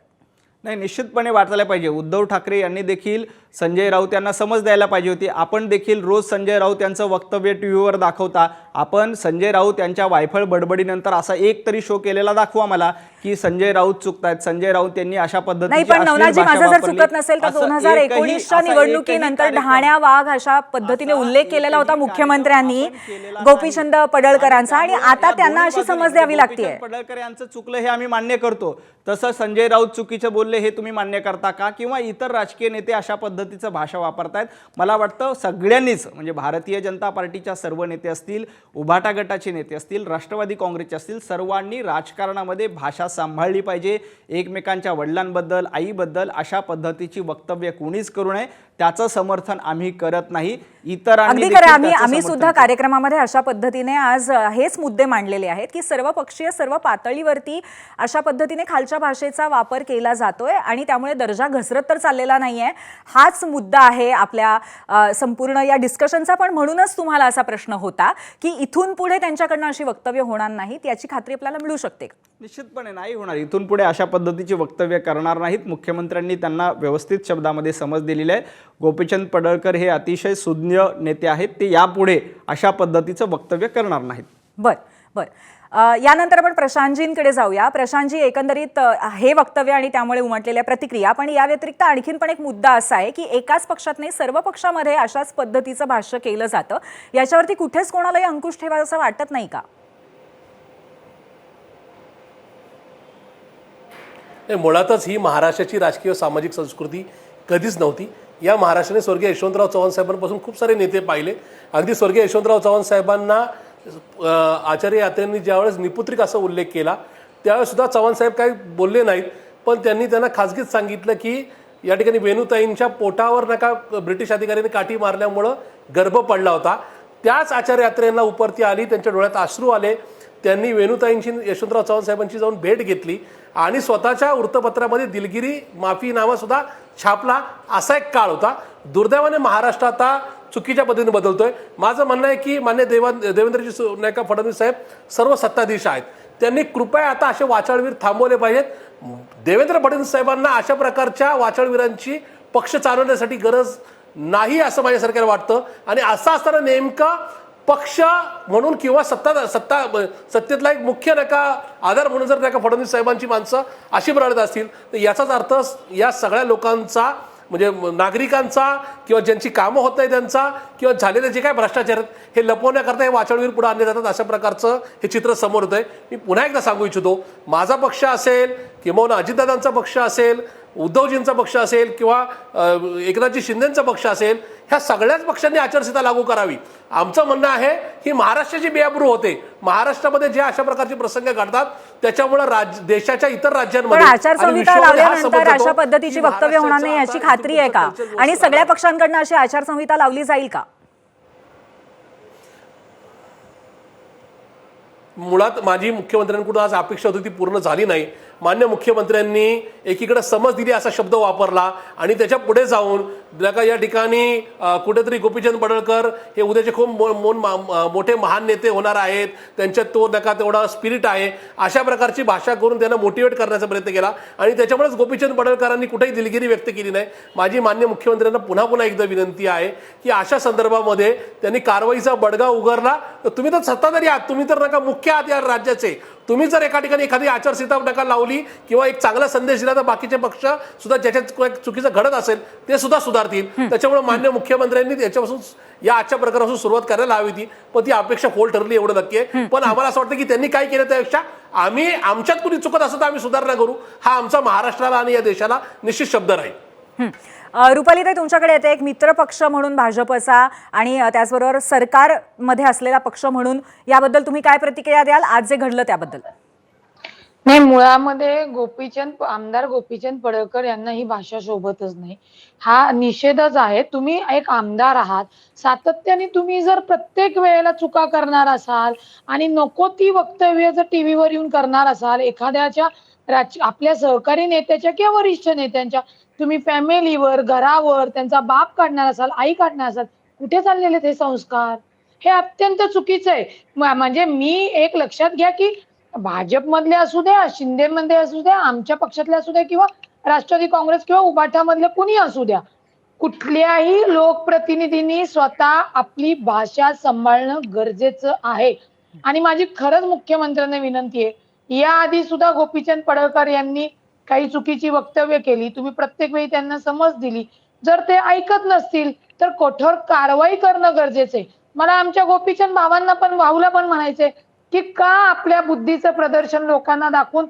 नाही, निश्चितपणे वाटायला पाहिजे. उद्धव ठाकरे यांनी देखील संजय राऊत यांना समज द्यायला पाहिजे होती. आपण देखील रोज संजय राऊत यांचं वक्तव्य टीव्हीवर दाखवता. आपण संजय राऊत यांच्या वायफळ बडबडीनंतर असा एक तरी शो केलेला दाखवा मला की संजय राऊत चुकतायत, संजय राऊत यांनी अशा पद्धतीची नाही. पण नवनाथजी, माझं जर चुकत नसेल तर 2019च्या निवडणुकीनंतर ढाण्या वाघ अशा पद्धतीने उल्लेख केलेला होता मुख्यमंत्र्यांनी गोपीचंद पडळकरांचा आणि आता त्यांना अशी समज द्यावी लागते. पडळकर यांचं चुकलं हे आम्ही मान्य करतो, तसं संजय राऊत चुकीचं बोलले हे तुम्ही मान्य करता का? किंवा इतर राजकीय नेते अशा पद्धतीचं भाषा वापरतायत. मला वाटतं सगळ्यांनीच म्हणजे भारतीय जनता पार्टीच्या सर्व नेते असतील, उभाटा गटाचे नेते असतील, राष्ट्रवादी काँग्रेसचे असतील, सर्वांनी राजकारणामध्ये भाषा सांभाळली पाहिजे. एकमेकांच्या वडिलांबद्दल, आईबद्दल अशा पद्धतीची वक्तव्य कोणीच करू नये. त्याचं समर्थन आम्ही करत नाही. इतरांनी अगदी खरं. आम्ही सुद्धा कार्यक्रमामध्ये अशा पद्धतीने आज हेच मुद्दे मांडलेले आहेत की सर्व पक्षीय सर्व पातळीवरती अशा पद्धतीने खालच्या भाषेचा वापर केला जातोय आणि त्यामुळे दर्जा घसरत तर चाललेला नाहीये. हाच मुद्दा आहे आपल्या संपूर्ण या डिस्कशनचा. पण म्हणूनच तुम्हाला असा प्रश्न होता की इथून पुढे त्यांच्याकडनं अशी वक्तव्य होणार नाहीत याची खात्री आपल्याला मिळू शकते का? निश्चितपणे नाही होणार. इथून पुढे अशा पद्धतीची वक्तव्य करणार नाहीत. मुख्यमंत्र्यांनी त्यांना व्यवस्थित शब्दामध्ये समज दिलेली आहे. गोपीचंद पडळकर हे अतिशय सुज्ञ नेते आहेत, ते यापुढे अशा पद्धतीचं वक्तव्य करणार नाहीत. बर. यानंतर आपण प्रशांतजींकडे जाऊया. प्रशांतजी, एकंदरीत हे वक्तव्य आणि त्यामुळे उमटलेल्या प्रतिक्रिया, पण या व्यतिरिक्त आणखीन पण एक मुद्दा असा आहे की एकाच पक्षात नाही सर्व पक्षामध्ये अशाच पद्धतीचं भाष्य केलं जातं. याच्यावरती कुठेच कोणालाही अंकुश ठेवायचं असं वाटत नाही का? मुळातच ही महाराष्ट्राची राजकीय सामाजिक संस्कृती कधीच नव्हती. या महाराष्ट्राने स्वर्गीय यशवंतराव चव्हाण साहेबांपासून खूप सारे नेते पाहिले. अगदी स्वर्गीय यशवंतराव चव्हाण साहेबांना आचार्य यात्रेंनी ज्यावेळेस निपुत्रिक असा उल्लेख केला त्यावेळेस सुद्धा चव्हाण साहेब काही बोलले नाहीत, पण त्यांनी त्यांना खाजगीत सांगितलं की या ठिकाणी वेणुताईंच्या पोटावर नका ब्रिटिश अधिकाऱ्यांनी काठी मारल्यामुळं गर्भ पडला होता. त्याच आचार्य यात्रेंना उपरती आली, त्यांच्या डोळ्यात अश्रू आले. त्यांनी वेणुताईंची यशवंतराव चव्हाण साहेबांची जाऊन भेट घेतली आणि स्वतःच्या वृत्तपत्रामध्ये दिलगिरी माफीनामा सुद्धा छापला. असा एक काळ होता. दुर्दैवाने महाराष्ट्र आता चुकीच्या पद्धतीने बदलतोय. माझं म्हणणं आहे की मान्य देवेंद्रजी नाही का फडणवीस साहेब सर्व सत्ताधीश आहेत, त्यांनी कृपया आता असे वाचाळवीर थांबवले पाहिजेत. देवेंद्र फडणवीस साहेबांना अशा प्रकारच्या वाचाळवीरांची पक्ष चालवण्यासाठी गरज नाही असं माझ्या सरकारला वाटतं. आणि असं असताना नेमका पक्ष म्हणून किंवा सत्तेतला एक मुख्य नका आधार म्हणून जर नका फडणवीस साहेबांची माणसं अशी बरळत असतील तर याचाच अर्थ या सगळ्या लोकांचा म्हणजे नागरिकांचा किंवा ज्यांची कामं होत नाही त्यांचा किंवा झालेले जे काय भ्रष्टाचार आहेत हे लपवण्याकरता हे वाचाळवीर पुढे आणले जातात. अशा प्रकारचं हे चित्र समोर येत आहे. मी पुन्हा एकदा सांगू इच्छितो, माझा पक्ष असेल किंवा अजितदादांचा पक्ष असेल, उद्धवजींचा पक्ष असेल किंवा एकनाथजी शिंदेंचा पक्ष असेल, ह्या सगळ्याच पक्षांनी आचारसंहिता लागू करावी. आमचं म्हणणं आहे ही महाराष्ट्राची बेअब्रू होते. महाराष्ट्रामध्ये जे अशा प्रकारचे प्रसंग घडतात त्याच्यामुळे देशाच्या इतर राज्यांमध्ये आचारसंहिता लावल्यानंतर अशा पद्धतीची वक्तव्य होणार नाही याची खात्री आहे का? आणि सगळ्या पक्षांकडनं अशी आचारसंहिता लावली जाईल का? मुळात माझी मुख्यमंत्र्यांकडून आज अपेक्षा होती ती पूर्ण झाली नाही. मान्य मुख्यमंत्र्यांनी एकीकडे समज दिली असा शब्द वापरला आणि त्याच्या पुढे जाऊन नका या ठिकाणी कुठेतरी गोपीचंद पडळकर हे उद्याचे खूप मोठे महान नेते होणार आहेत, त्यांच्यात तो नका तेवढा स्पिरिट आहे, अशा प्रकारची भाषा करून त्यांना मोटिवेट करण्याचा प्रयत्न केला आणि त्याच्यामुळेच गोपीचंद पडळकरांनी कुठेही दिलगिरी व्यक्त केली नाही. माझी मान्य मुख्यमंत्र्यांना पुन्हा एकदा विनंती आहे की अशा संदर्भामध्ये त्यांनी कारवाईचा बडगा उगारला तर तुम्ही तर सत्ताधारी आहात, तुम्ही तर नका मुख्य आहात या राज्याचे, तुम्ही जर एका ठिकाणी एखादी आचारसंहिता नका लावली किंवा एक चांगला संदेश दिला तर बाकीचे पक्ष सुद्धा ज्याच्यात चुकीचं घडत असेल ते सुद्धा सुधारतील. त्याच्यामुळे मान्य मुख्यमंत्र्यांनी त्याच्यापासून या आजच्या प्रकारापासून सुरुवात करायला हवी होती, पण ती अपेक्षा फोल ठरली एवढं नक्की आहे. पण आम्हाला असं वाटतं की त्यांनी काय केलं त्यापेक्षा आमच्यात कुणी चुकत असं तर आम्ही सुधारणा करू, हा आमचा महाराष्ट्राला आणि या देशाला निश्चित शब्द राहील. रुपालीताई, तुमच्याकडे येते एक मित्र पक्ष म्हणून भाजपचा आणि त्याचबरोबर सरकारमध्ये असलेला पक्ष म्हणून याबद्दल तुम्ही काय प्रतिक्रिया द्याल आज जे घडलं त्याबद्दल? नाही, मुळामध्ये आमदार गोपीचंद पडळकर यांना ही भाषा शोभतच नाही. हा निषेधच आहे. तुम्ही एक आमदार आहात, सातत्याने तुम्ही जर प्रत्येक वेळेला चुका करणार असाल आणि नको ती वक्तव्य जर टीव्हीवर येऊन करणार असाल एखाद्याच्या आपल्या सहकारी नेत्याच्या किंवा वरिष्ठ नेत्यांच्या, तुम्ही फॅमिलीवर, घरावर त्यांचा बाप काढणार असाल, आई काढणार असाल, कुठे चाललेले ते संस्कार? हे अत्यंत चुकीचं आहे. म्हणजे मी एक लक्षात घ्या की भाजपमधले असू द्या, शिंदेमध्ये असू द्या, आमच्या पक्षातले असू द्या किंवा राष्ट्रवादी काँग्रेस किंवा उबाठामधले कुणी असू द्या, कुठल्याही लोकप्रतिनिधींनी स्वतः आपली भाषा सांभाळणं गरजेचं आहे. आणि माझी खरंच मुख्यमंत्र्यांना विनंती आहे, याआधी सुद्धा गोपीचंद पडळकर यांनी काही चुकीची वक्तव्य केली, तुम्ही प्रत्येक वेळी त्यांना समज दिली, जर ते ऐकत नसतील तर कठोर कारवाई करणं गरजेचं आहे. मला आमच्या गोपीचंद भाऊला पण म्हणायचंय की का आपल्या बुद्धीचं प्रदर्शन लोकांना दाखवून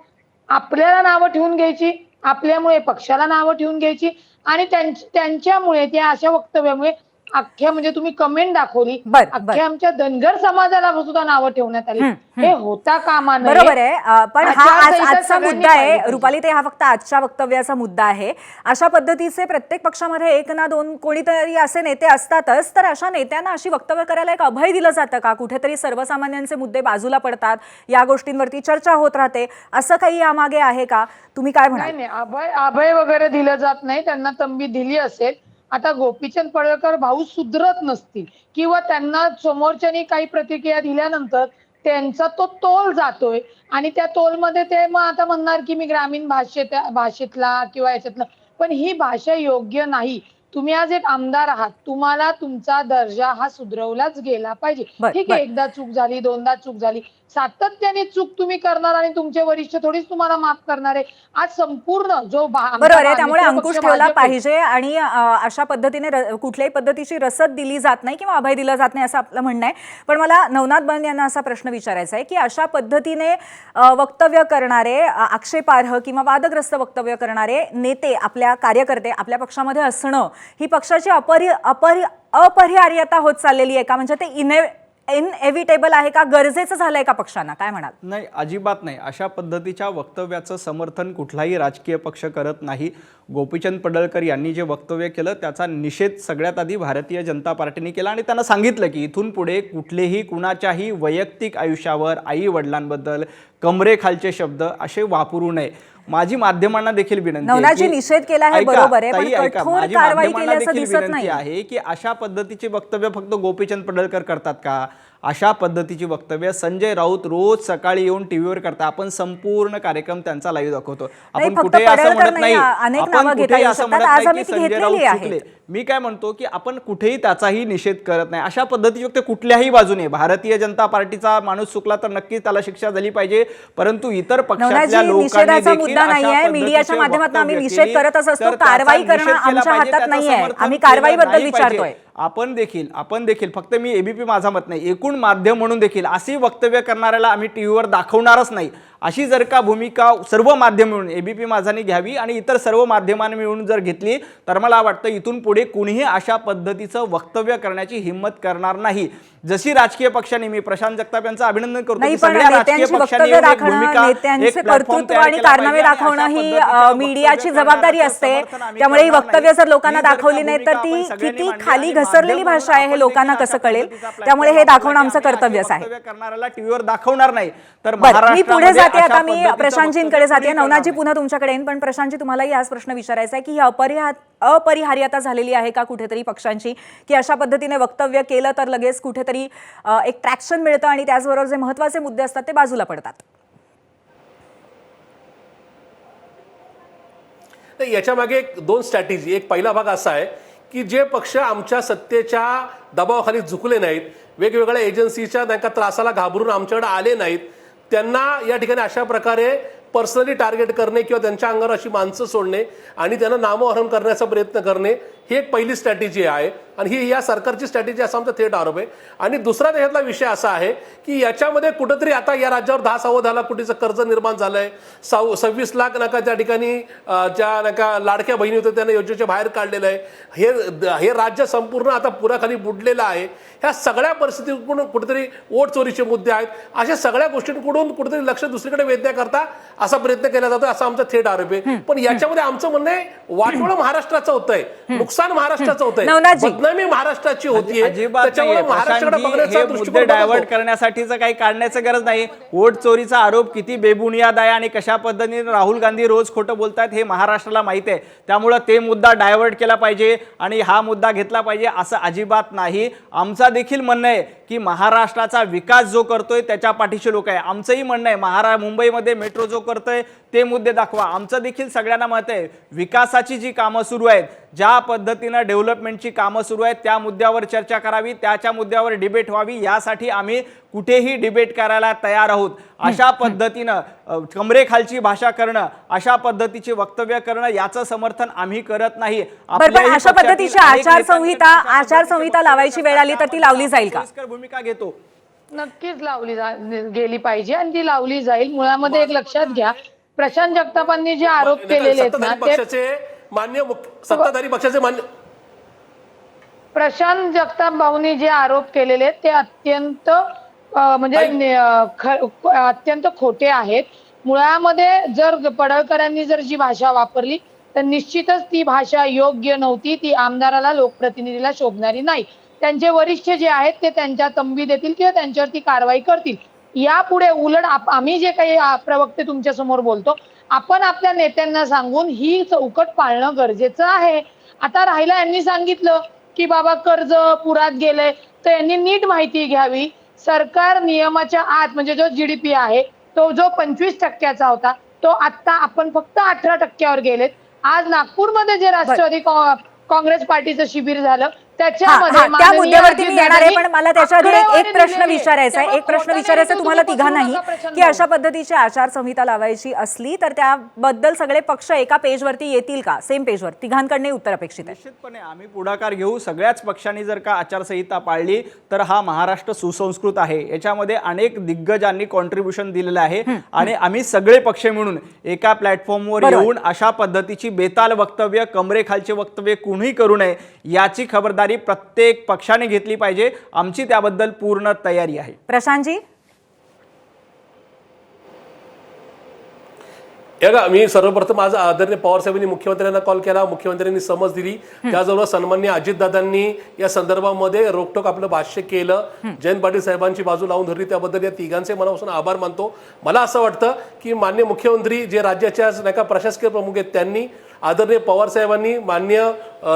आपल्याला नावं ठेवून घ्यायची, आपल्यामुळे पक्षाला नावं ठेवून घ्यायची आणि त्यांच्यामुळे त्या अशा वक्तव्यामुळे अख्ख्या म्हणजे तुम्ही कमेंट दाखवली, अख्ख्या आमच्या धनगर समाजाला सुद्धा नावं ठेवण्यात आली. हे होता कामा नये. बरोबर आहे, पण हा आजचा मुद्दा आहे रुपालीताई, हा फक्त आजच्या वक्तव्याचा मुद्दा आहे. अशा पद्धतीचे प्रत्येक पक्षामध्ये एक ना दोन कोणीतरी असे नेते असतातच, तर अशा नेत्यांना अशी वक्तव्य करायला एक अभय दिलं जातं का? कुठेतरी सर्वसामान्यांचे मुद्दे बाजूला पडतात, या गोष्टींवरती चर्चा होत राहते, असं काही यामागे आहे का? तुम्ही काय म्हणाल? नाही, अभय वगैरे दिलं जात नाही, त्यांना तंबी दिली असेल. आता गोपीचंद पडळकर भाऊ सुधरत नसतील किंवा त्यांना समोरच्यानी काही प्रतिक्रिया दिल्यानंतर त्यांचा तो तोल जातोय आणि त्या तोलमध्ये ते मग आता म्हणणार की मी ग्रामीण भाषेतला किंवा याच्यातलं, पण ही भाषा योग्य नाही. तुम्ही आज एक आमदार आहात, तुम्हाला तुमचा दर्जा हा सुधरवलाच गेला पाहिजे. ठीक आहे, एकदा चूक झाली, दोनदा चूक झाली, सातत्याने चूक तुम्ही करणार आणि तुमचे वरिष्ठ थोडीच तुम्हाला माफ करणार आहे. आज संपूर्ण जो बरोबर आहे, त्यामुळे अंकुश ठेवला पाहिजे आणि अशा पद्धतीने कुठल्याही पद्धतीची रसद दिली जात नाही किंवा अभय दिला जात नाही असं आपलं म्हणणं आहे. पण मला नवनाथ बन यांना असा प्रश्न विचारायचा आहे की अशा पद्धतीने वक्तव्य करणारे, आक्षेपार्ह किंवा वादग्रस्त वक्तव्य करणारे नेते, आपल्या कार्यकर्ते आपल्या पक्षामध्ये असणं ही पक्षाची अपरिहार्यता होत चाललेली आहे का? म्हणजे ते इनएव्हिटेबल आहे का? गरजेचं झालंय का पक्षांना? काय म्हणाल? नाही, अजिबात नाही. अशा पद्धतीच्या वक्तव्याचं समर्थन कुठलाही राजकीय पक्ष करत नाही. गोपीचंद पडळकर यांनी जे वक्तव्य केलं त्याचा निषेध सगळ्यात आधी भारतीय जनता पार्टीने केला आणि त्यांना सांगितलं की इथून पुढे कुठलेही कुणाच्याही वैयक्तिक आयुष्यावर, आई वडिलांबद्दल कमरेखालचे शब्द असे वापरू नये. माझी माध्यमांना देखील विनंती निषेध केला आहे, बरोबर आहे, पण कठोर कारवाई केल्याचं दिसत नाही आहे की अशा पद्धतीचे वक्तव्य फक्त गोपीचंद पडळकर करतात का? अशा पद्धतीची वक्तव्य संजय राऊत रोज सकाळी येऊन टीव्हीवर करतात. आपण संपूर्ण कार्यक्रम त्यांचा लाईव्ह दाखवतो. आपण कुठे असं म्हणत नाही, आपण कुठेही असं म्हणत नाही की संजय राऊत चुकले. मी काय म्हणतो की आपण कुठेही त्याचाही निषेध करत नाही. अशा पद्धतीची वक्तव्य कुठल्याही बाजूने, भारतीय जनता पार्टीचा माणूस चुकला तर नक्कीच त्याला शिक्षा झाली पाहिजे, परंतु इतर पक्षातल्या लोकांनी देखील मीडियाच्या माध्यमातून आम्ही निषेध करतच असतो. कारवाई करणं आमच्या हातात नाहीये, आम्ही कारवाईबद्दल विचारतोय. आपण देखील फक्त मी एबीपी माझा मत नाही, एकूण माध्यम म्हणून देखील अशी वक्तव्य करणाऱ्याला आम्ही टीव्हीवर दाखवणारच नाही. अशी जर का भूमिका सर्व माध्यम मिळून ABP माझाने घ्यावी आणि इतर सर्व माध्यमांनी मिळून जर घेतली तर मला वाटतं इथून पुढे कुणीही अशा पद्धतीचं वक्तव्य करण्याची हिंमत करणार नाही. जशी राजकीय पक्षांनी, मी प्रशांत जगताप यांचं अभिनंदन करतो की सगळ्या राजकीय पक्षांनी एक भूमिका, एक कर्तृत्व आणि कारनामे दाखवणं ही मीडियाची जबाबदारी असते. त्यामुळे ही वक्तव्य जर लोकांना दाखवली नाही तर ती किती खाली घसरलेली भाषा आहे हे लोकांना कसं कळेल. त्यामुळे हे दाखवणं आमचं कर्तव्यच आहे. करणाऱ्याला टीव्हीवर दाखवणार नाही तर मी पुढे जाते. आता मी प्रशांतजींकडे जाते. नवनाथजी पुन्हा तुमच्याकडे येईन, पण प्रशांतजी तुम्हालाही हाच प्रश्न विचारायचा आहे की ही अपरिहार्यता झालेली आहे का कुठेतरी पक्षांची, की अशा पद्धतीने वक्तव्य केलं तर लगेच कुठेतरी एक ट्रॅक्शन मिळतं आणि त्याचबरोबर जे महत्त्वाचे मुद्दे असतात ते बाजूला पडतात. याच्या मागे दोन स्ट्रॅटेजी. एक पहिला भाग असा आहे की जे पक्ष आमच्या सत्तेच्या दबावाखाली झुकले नाहीत, वेगवेगळ्या एजन्सीच्या त्यांच्या त्रासाला घाबरून आमच्याकडे आले नाहीत, त्यांना या ठिकाणी अशा प्रकारे पर्सनली टार्गेट करणे किंवा त्यांच्या अंगावर अशी माणसं सोडणे आणि त्यांना नामोहरण करण्याचा प्रयत्न करणे ही एक पहिली स्ट्रॅटेजी आहे आणि ही या सरकारची स्ट्रॅटेजी असा आमचा थेट आरोप आहे. आणि दुसरा त्याच्यातला विषय असा आहे की याच्यामध्ये कुठंतरी आता या राज्यावर 10-10 कोटीचं कर्ज निर्माण झालंय. 26 लाख नका त्या ठिकाणी ज्या नका लाडक्या बहिणी होत्या त्यांना योजनेच्या बाहेर काढलेलं आहे. हे राज्य संपूर्ण आता पुराखाली बुडलेलं आहे. ह्या सगळ्या परिस्थितीतून कुठेतरी वोट चोरीचे मुद्दे आहेत. अशा सगळ्या गोष्टींकडून कुठेतरी लक्ष दुसरीकडे वेधण्याकरता असा प्रयत्न केला जातो असा आमचा थेट आरोप आहे. पण याच्यामध्ये आमचं म्हणणं आहे वाटोळं महाराष्ट्राचं होतंय, नुकसान महाराष्ट्राचं होतंय, बदनामी महाराष्ट्राची होतीये. त्याच्यामुळे महाराष्ट्राकडे बघण्याचा दृष्टिकोन डायव्हर्ट करण्यासाठीचं काही काढण्याचं गरज नाही. वोट चोरीचा आरोप किती बेबुनियाद आहे आणि कशा पद्धतीने राहुल गांधी रोज खोटं बोलतात हे महाराष्ट्राला माहिती आहे. त्यामुळे ते मुद्दा डायव्हर्ट केला पाहिजे आणि हा मुद्दा घेतला पाहिजे असं अजिबात नाही. आमचा देखील म्हणणं आहे की महाराष्ट्राचा विकास जो करतोय त्याच्या पाठीशी लोक आहे. आमचंही म्हणणं आहे मुंबईमध्ये मेट्रो जो करतोय ते मुद्दे दाखवा. आमचं देखील सगळ्यांना मत आहे विकासाची जी कामं सुरू आहेत, ज्या पद्धतीनं डेव्हलपमेंटची कामं सुरू आहेत त्या मुद्द्यावर चर्चा करावी, त्याच्या मुद्द्यावर डिबेट व्हावी. यासाठी आम्ही कुठेही डिबेट करायला तयार आहोत. अशा पद्धतीनं कमरेखालची भाषा करणं, अशा पद्धतीचे वक्तव्य करणं याचं समर्थन आम्ही करत नाही. अशा पद्धतीची आचारसंहिता लावायची वेळ आली तर ती लावली जाईल का? भूमिका घेतो. नक्कीच लावली गेली पाहिजे आणि ती लावली जाईल. मुळामध्ये एक लक्षात घ्या, प्रशांत जगतापांनी जे आरोप केलेले आहेत ना ते सत्ताधारी पक्षाचे मान्य प्रशांत जगताप भाऊंनी जे आरोप केलेले आहेत ते अत्यंत अत्यंत खोटे आहेत. मुळामध्ये जर पडळकरांनी जर जी भाषा वापरली तर निश्चितच ती भाषा योग्य नव्हती. ती आमदाराला, लोकप्रतिनिधीला शोभणारी नाही. त्यांचे वरिष्ठ जे आहेत ते त्यांच्या तंबी देतील किंवा त्यांच्यावरती कारवाई करतील. यापुढे उलट आम्ही जे काही प्रवक्ते तुमच्या समोर बोलतो, आपण आपल्या नेत्यांना सांगून ही चौकट पाळणं गरजेचं आहे. आता राहिला यांनी सांगितलं की बाबा कर्ज पुरात गेलंय तर यांनी नीट माहिती घ्यावी. सरकार नियमाच्या आत म्हणजे जो GDP आहे तो जो 25% होता तो आता आपण फक्त 18% गेलेत. आज नागपूरमध्ये जे राष्ट्रवादी काँग्रेस पार्टीचं शिबिर झालं त्याच्यामध्ये त्या मुद्द्यावरती मी येणार आहे, पण मला त्याच्या आधी एक प्रश्न विचारायचा आहे. एक प्रश्न विचारायचा तुम्हाला तिघांनाही की अशा पद्धतीची आचारसंहिता लावायची असली तर त्याबद्दल सगळे पक्ष एका पेजवरती येतील का? सेम पेजवर तिघांकडनं उत्तर अपेक्षित आहे. निश्चितपणे आम्ही पुढाकार घेऊ. सगळ्याच पक्षांनी जर का आचारसंहिता पाळली तर हा महाराष्ट्र सुसंस्कृत आहे. याच्यामध्ये अनेक दिग्गजांनी कॉन्ट्रीब्युशन दिलेलं आहे आणि आम्ही सगळे पक्ष मिळून एका प्लॅटफॉर्मवर येऊन अशा पद्धतीची बेताल वक्तव्य, कमरेखालचे वक्तव्य कुणीही करू नये याची खबरदारी प्रत्येक पक्षाने घेतली पाहिजे. आमची त्याबद्दल पूर्ण तयारी आहे. प्रशांतजी, मी सर्वप्रथम आज आदरणीय पवार साहेबांनी मुख्यमंत्र्यांना कॉल केला. मुख्यमंत्र्यांनी समज दिली. त्याचबरोबर सन्माननीय अजितदादांनी या संदर्भामध्ये रोकटोक आपलं भाष्य केलं. जयंत पाटील साहेबांची बाजू लावून धरली. त्याबद्दल या तिघांचे मनापासून आभार मानतो. मला असं वाटतं की माननीय मुख्यमंत्री जे राज्याच्या नाही का प्रशासकीय प्रमुख आहेत त्यांनी, आदरणीय पवार साहेबांनी, माननीय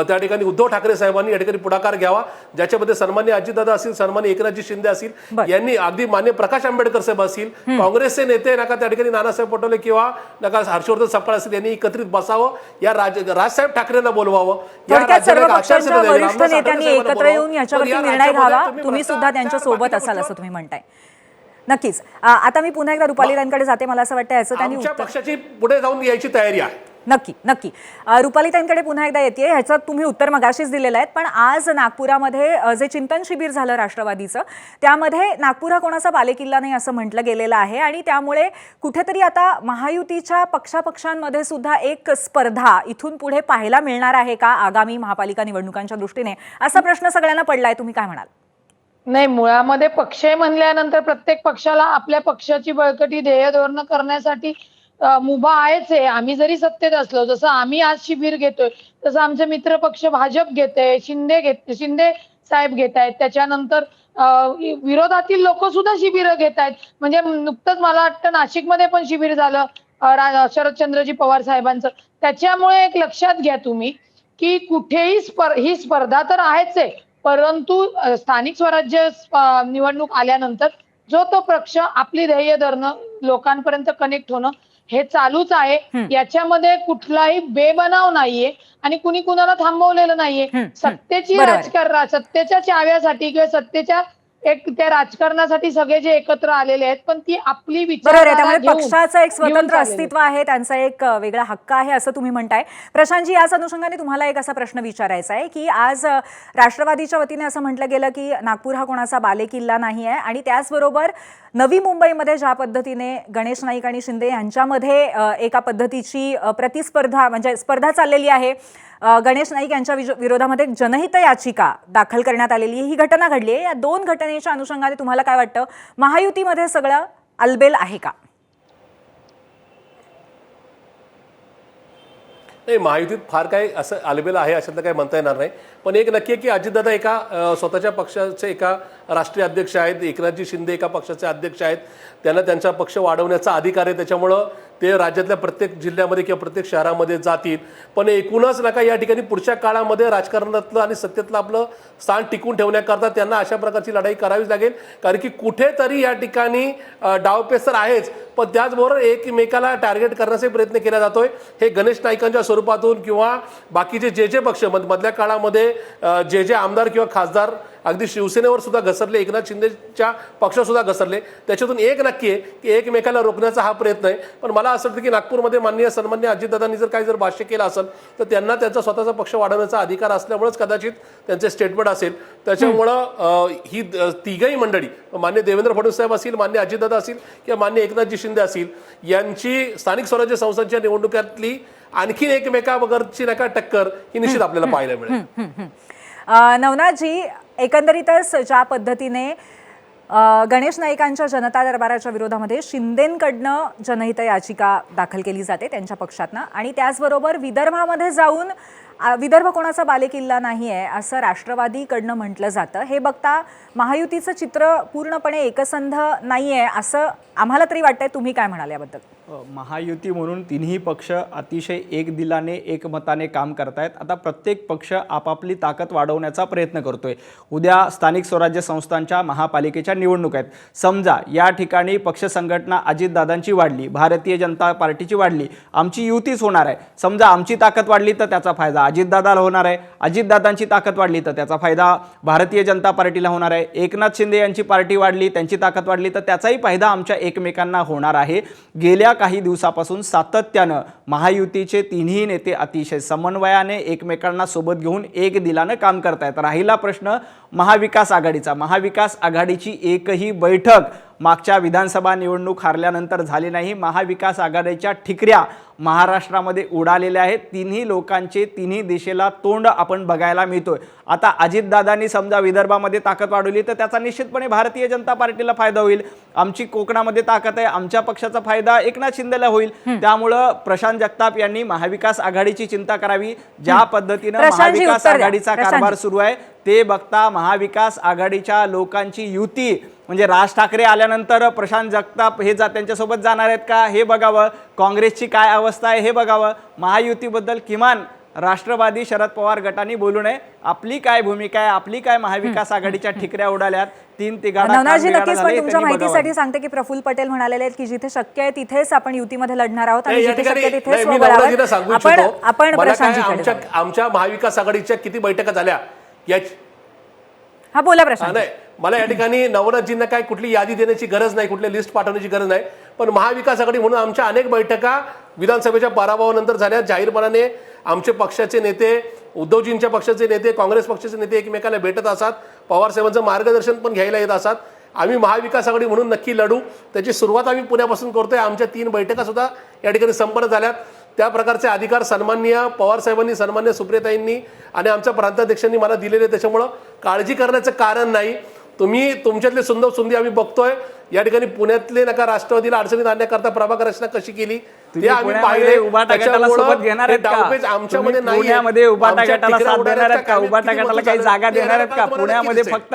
त्या ठिकाणी उद्धव ठाकरे साहेबांनी या ठिकाणी पुढाकार घ्यावा. ज्याच्यामध्ये सन्माननीय अजितदादा असतील, सन्माननीय एकनाथजी शिंदे असतील, यांनी अगदी माननीय प्रकाश आंबेडकर साहेब असतील, काँग्रेसचे नेते नका त्या ठिकाणी नानासाहेब पटोले किंवा नका हर्षवर्धन सपकाळ असतील, यांनी एकत्रित बसावं. या राजसाहेब ठाकरेंना बोलवावं. सर्व पक्षांच्या वरिष्ठ नेत्यांनी एकत्र येऊन याच्यावरती निर्णय घ्यावा. तुम्ही सुद्धा त्यांच्या सोबत असाल असं तुम्ही म्हणताय. नक्कीच. आता मी पुन्हा एकदा रुपालीरांकडे जाते. मला असं वाटतं याचं त्यांनी पक्षाची पुढे जाऊन यायची तयारी आहे. नक्की नक्की. रुपालीताईंकडे पुन्हा एकदा येते. ह्याचं तुम्ही उत्तर मगाशीच दिलेलं आहे, पण आज नागपुरामध्ये जे चिंतन शिबिर झालं राष्ट्रवादीचं, त्यामध्ये नागपूर हा कोणाचा बालेकिल्ला नाही असं म्हटलं गेलेलं आहे आणि त्यामुळे कुठेतरी आता महायुतीच्या पक्षांमध्ये सुद्धा एक स्पर्धा इथून पुढे पाहायला मिळणार आहे का आगामी महापालिका निवडणुकांच्या दृष्टीने, असा प्रश्न सगळ्यांना पडलाय. तुम्ही काय म्हणाल? नाही, मुळामध्ये पक्ष म्हणल्यानंतर प्रत्येक पक्षाला आपल्या पक्षाची बळकटी ध्येय धोरणं करण्यासाठी मुभा आहेच आहे. आम्ही जरी सत्तेत असलो, जसं आम्ही आज शिबिर घेतोय तसं आमचे मित्र पक्ष भाजप घेते, शिंदे साहेब घेत आहेत, त्याच्यानंतर विरोधातील लोक सुद्धा शिबिर घेत आहेत. म्हणजे नुकतंच मला वाटतं नाशिकमध्ये पण शिबिर झालं शरदचंद्रजी पवार साहेबांचं. त्याच्यामुळे एक लक्षात घ्या तुम्ही की कुठेही ही स्पर्धा तर आहेच आहे, परंतु स्थानिक स्वराज्य निवडणूक आल्यानंतर जो तो पक्ष आपली ध्येय धरणं लोकांपर्यंत कनेक्ट होणं हे चालूच आहे. याच्यामध्ये कुठलाही बेबनाव नाहीये आणि कुणी कुणाला थांबवलेलं नाहीये. सत्तेची सत्तेच्या चाव्यासाठी किंवा सत्तेच्या त्या राजकारणासाठी सगळे जे एकत्र आलेले आहेत, पण ती आपली बरोबर. त्यामुळे पक्षाचं एक स्वतंत्र अस्तित्व आहे, त्यांचा एक वेगळा हक्क आहे असं तुम्ही म्हणताय. प्रशांतजी, याच अनुषंगाने तुम्हाला एक असा प्रश्न विचारायचा आहे की आज राष्ट्रवादीच्या वतीने असं म्हटलं गेलं की नागपूर हा कोणाचा बालेकिल्ला नाही आहे आणि त्याचबरोबर नवी मुंबईमध्ये ज्या पद्धतीने गणेश नाईक आणि शिंदे यांच्यामध्ये एका पद्धतीची प्रतिस्पर्धा म्हणजे स्पर्धा चाललेली आहे, गणेश नाईक यांच्या विरोधामध्ये जनहित याचिका दाखल करण्यात आलेली ही घटना घडली आहे. या दोन घटनेच्या अनुषंगाने तुम्हाला काय वाटतं, महायुतीमध्ये सगळं अलबेल आहे का? नाही, महायुतीत फार काही असं अलबेल आहे अशातलं काही म्हणता येणार नाही. पण एक नक्की आहे की अजितदादा एका स्वतःच्या पक्षाचे एका राष्ट्रीय अध्यक्ष आहेत, एकनाथजी शिंदे एका पक्षाचे अध्यक्ष आहेत, त्यांना त्यांचा पक्ष वाढवण्याचा अधिकार आहे, त्याच्यामुळं ते राज्यातल्या प्रत्येक जिल्ह्यामध्ये किंवा प्रत्येक शहरामध्ये जातील. पण एकूणच नका या ठिकाणी पुढच्या काळामध्ये राजकारणातलं आणि सत्तेतलं आपलं स्थान टिकून ठेवण्याकरता त्यांना अशा प्रकारची लढाई करावीच लागेल. कारण की कुठेतरी या ठिकाणी डावपेच तर आहेच, पण त्याचबरोबर एकमेकाला टार्गेट करण्याचा प्रयत्न केला जातोय. हे गणेश नाईकांच्या स्वरूपातून किंवा बाकीचे जे पक्ष मधल्या काळामध्ये जे आमदार किंवा खासदार अगदी शिवसेनेवर सुद्धा घसरले, एकनाथ शिंदेच्या पक्षात सुद्धा घसरले, त्याच्यातून एक नक्की आहे की एकमेकाला रोखण्याचा हा प्रयत्न आहे. पण मला असं वाटतं की नागपूरमध्ये माननीय सन्मान्य अजितदादांनी जर काही भाष्य केलं असेल तर त्यांना त्यांचा स्वतःचा पक्ष वाढवण्याचा अधिकार असल्यामुळेच कदाचित त्यांचे स्टेटमेंट असेल. त्याच्यामुळं ही तिघही मंडळी, मान्य देवेंद्र फडणवीस साहेब असतील, मान्य अजितदादा असतील किंवा मान्य एकनाथजी शिंदे असतील, यांची स्थानिक स्वराज्य संस्थांच्या निवडणुकीतली आणखीन एकमेकावरची नका टक्कर ही निश्चित आपल्याला पाहायला मिळेल. नवनाथजी, एकंदरीतच ज्या पद्धतीने गणेश नाईकांच्या जनता दरबाराच्या विरोधामध्ये शिंदेंकडनं जनहित याचिका दाखल केली जाते त्यांच्या पक्षातनं आणि त्याचबरोबर विदर्भामध्ये जाऊन विदर्भ कोणाचा बालेकिल्ला नाही आहे असं राष्ट्रवादीकडनं म्हटलं जातं, हे बघता महायुतीचं चित्र पूर्णपणे एकसंध नाही आहे असं आम्हाला तरी वाटतंय. तुम्ही काय म्हणाल याबद्दल? महायुती म्हणून तिन्ही पक्ष अतिशय एक दिलाने एकमताने काम करतायत. आता प्रत्येक पक्ष आपापली ताकद वाढवण्याचा प्रयत्न करतोय. उद्या स्थानिक स्वराज्य संस्थांच्या महापालिकेच्या निवडणूक आहेत. समजा या ठिकाणी पक्ष संघटना अजितदादांची वाढली, भारतीय जनता पार्टीची वाढली, आमची युतीच होणार आहे. समजा आमची ताकद वाढली तर त्याचा फायदा अजितदादाला होणार आहे, अजितदादांची ताकद वाढली तर त्याचा फायदा भारतीय जनता पार्टीला होणार आहे, एकनाथ शिंदे यांची पार्टी वाढली, त्यांची ताकद वाढली तर त्याचाही फायदा आमच्या एकमेकांना होणार आहे. गेल्या काही दिवसापासून सातत्यानं महायुतीचे तिन्ही नेते अतिशय समन्वयाने एकमेकांना सोबत घेऊन एक दिलानं काम करतायत. राहिला प्रश्न महाविकास आघाडीचा. महाविकास आघाडीची एकही बैठक मागच्या विधानसभा निवडणूक हारल्यानंतर झाली नाही. महाविकास आघाडीच्या ठिकऱ्या महाराष्ट्रामध्ये उडालेल्या आहेत. तिन्ही लोकांचे तिन्ही दिशेला तोंड आपण बघायला मिळतोय. आता अजितदादांनी समजा विदर्भामध्ये ताकद वाढवली तर त्याचा निश्चितपणे भारतीय जनता पार्टीला फायदा होईल. आमची कोकणामध्ये ताकद आहे, आमच्या पक्षाचा फायदा एकनाथ शिंदेला होईल. त्यामुळं प्रशांत जगताप यांनी महाविकास आघाडीची चिंता करावी. ज्या पद्धतीनं महाविकास आघाडीचा कारभार सुरू आहे ते बघता महाविकास आघाडीच्या लोकांची युती म्हणजे राज ठाकरे आल्यानंतर प्रशांत जगताप हे त्यांच्यासोबत जाणार आहेत का हे बघावं. काँग्रेसची काय अवस्था आहे हे बघावं. महायुतीबद्दल किमान राष्ट्रवादी शरद पवार गटांनी बोलू नये. आपली काय भूमिका आहे, आपली काय महाविकास आघाडीच्या ठिकऱ्या उडाल्यात, तीन तिघाडा. नवनाथजी, नक्कीच पण तुमच्या माहितीसाठी सांगते की प्रफुल्ल पटेल म्हणाले आहेत की जिथे शक्य आहे तिथेच आपण युतीमध्ये लढणार आहोत आणि जिथे शक्य तिथेच आपण आमच्या महाविकास आघाडीच्या किती बैठका झाल्या याची हा बोला प्रश्न. नाही, मला या ठिकाणी नवनाथजींना काय कुठली यादी देण्याची गरज नाही, कुठली लिस्ट पाठवण्याची गरज नाही. पण महाविकास आघाडी म्हणून आमच्या अनेक बैठका विधानसभेच्या पराभवानंतर झाल्या. जाहीरपणाने आमचे पक्षाचे नेते, उद्धवजींच्या पक्षाचे नेते, काँग्रेस पक्षाचे नेते एकमेकांना भेटत असतात, पवारसाहेबांचं मार्गदर्शन पण घ्यायला येत असतात. आम्ही महाविकास आघाडी म्हणून नक्की लढू. त्याची सुरुवात आम्ही पुण्यापासून करतोय. आमच्या 3 बैठका सुद्धा या ठिकाणी संपन्न झाल्यात. त्या प्रकारचे अधिकार सन्माननीय पवारसाहेबांनी, सन्मान्य सुप्रियाताईंनी आणि आमच्या प्रांताध्यक्षांनी मला दिलेले, त्याच्यामुळं काळजी करण्याचं कारण नाही. तुम्ही तुमच्यातले सुंदर सुंदी आम्ही बघतोय. या ठिकाणी पुण्यातले नका राष्ट्रवादीला अडचणीत आणण्याकरता प्रभाकर रचना कशी केली ते आम्ही पाहिले. उभाटा गटाला सोबत घेणार आहेत का? आमच्यामध्ये नाही. पुण्यामध्ये उभाटा गटाला साथ देणार आहेत का? उभाटा गटाला काही जागा देणार आहेत का? पुण्यामध्ये फक्त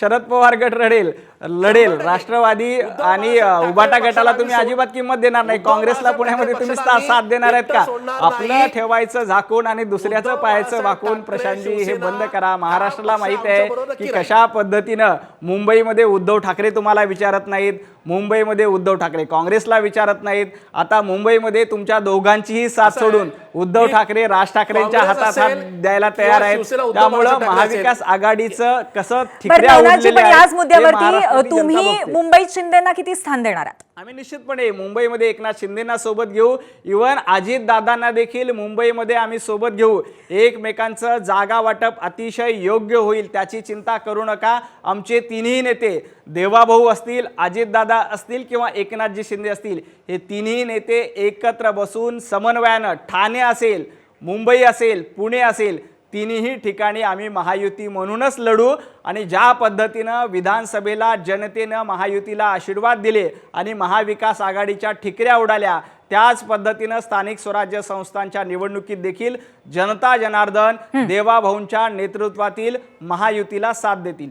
शरद पवार गट लढेल, राष्ट्रवादी आणि उभाटा गटाला तुम्ही अजिबात किंमत देणार नाही. काँग्रेसला पुण्यामध्ये तुम्ही साथ देणार आहेत का? आपलं ठेवायचं झाकून आणि दुसऱ्याचं पाहायचं वाकून. प्रशांतजी, हे बंद करा. महाराष्ट्राला माहित आहे की कशा पद्धतीनं मुंबईमध्ये उद्धव ठाकरे तुम्हाला विचारत नाहीत, मुंबईमध्ये उद्धव ठाकरे काँग्रेसला विचारत नाहीत. आता मुंबईमध्ये तुमच्या दोघांचीही साथ सोडून उद्धव ठाकरे राज ठाकरेंच्या हातात हात द्यायला तयार आहेत. त्यामुळं महाविकास आघाडीचं कसं ठिकऱ्या पण याच मुद्द्यावरती तुम्ही मुंबईत शिंदेना किती स्थान देणार आहात? आम्ही निश्चितपणे मुंबईमध्ये एकनाथ शिंदेना सोबत घेऊ. इव्हन अजित दादांना देखील मुंबईमध्ये आम्ही सोबत घेऊ. एकमेकांचं जागा वाटप अतिशय योग्य होईल, त्याची चिंता करू नका. आमचे तिन्ही नेते, देवाभाऊ असतील, अजितदादा असतील किंवा एकनाथजी शिंदे असतील, हे तिन्ही नेते एकत्र बसून समन्वयानं ठाणे असेल, मुंबई असेल, पुणे असेल, तिन्ही ठिकाणी आम्ही महायुती म्हणूनच लढू. आणि ज्या पद्धतीनं विधानसभेला जनतेनं महायुतीला आशीर्वाद दिले आणि महाविकास आघाडीच्या ठिकऱ्या उडाल्या, त्याच पद्धतीनं स्थानिक स्वराज्य संस्थांच्या निवडणुकीत देखील जनता जनार्दन देवाभाऊंच्या नेतृत्वातील महायुतीला साथ देतील.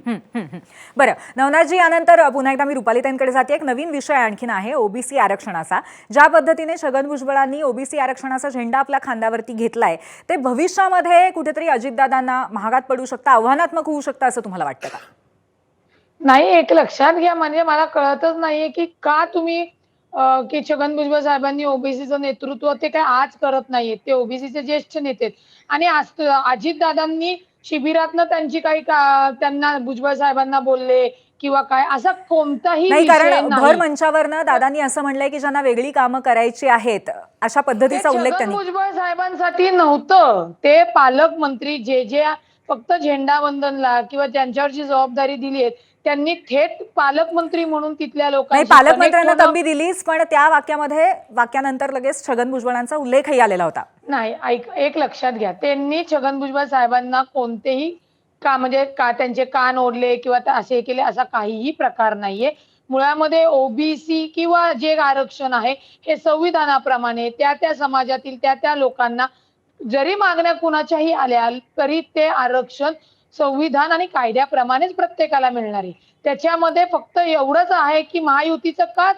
बरं नवनाथजी, यानंतर पुन्हा एकदा मी रुपालीताईंकडे जाते. एक नवीन विषय आणखीन आहे ओबीसी आरक्षणाचा. ज्या पद्धतीने छगन भुजबळांनी ओबीसी आरक्षणाचा झेंडा आपल्या खांद्यावरती घेतलाय, ते भविष्यामध्ये कुठेतरी अजितदादांना महागात पडू शकतं, आव्हानात्मक होऊ शकतं असं तुम्हाला वाटतं का? नाही, एक लक्षात घ्या, म्हणजे मला कळतच नाहीये की का तुम्ही की छगन भुजबळ साहेबांनी ओबीसीचं नेतृत्व ते काय आज करत नाहीये. ते ओबीसीचे ज्येष्ठ नेते आणि अजितदादांनी शिबिरातनं त्यांची काही त्यांना भुजबळ साहेबांना बोलले किंवा काय असा कोणताही नाही. कारण भर मंचावरनं दादांनी असं म्हणलंय की ज्यांना वेगळी कामं करायची आहेत अशा पद्धतीचा उल्लेख त्यांनी. भुजबळ साहेबांसाठी नव्हतं, ते पालकमंत्री जे फक्त झेंडावंदनला किंवा ज्यांच्यावरची जबाबदारी दिली आहे त्यांनी थेट पालकमंत्री म्हणून तिथल्या लोकांनी पालकमंत्र्यांना तंबी दिलीच, पण त्या वाक्यानंतर लगेच छगन भुजबळांचा उल्लेखही आलेला होता. नाही, एक लक्षात घ्या, त्यांनी छगन भुजबळ साहेबांना कोणतेही म्हणजे त्यांचे कान ओढले किंवा असे केले असा काहीही प्रकार नाहीये. मुळामध्ये ओबीसी किंवा जे आरक्षण आहे हे संविधानाप्रमाणे त्या समाजातील त्या लोकांना जरी मागण्या कुणाच्याही आल्या तरी ते आरक्षण संविधान आणि कायद्याप्रमाणेच प्रत्येकाला मिळणार आहे. त्याच्यामध्ये फक्त एवढंच आहे की महायुतीचं का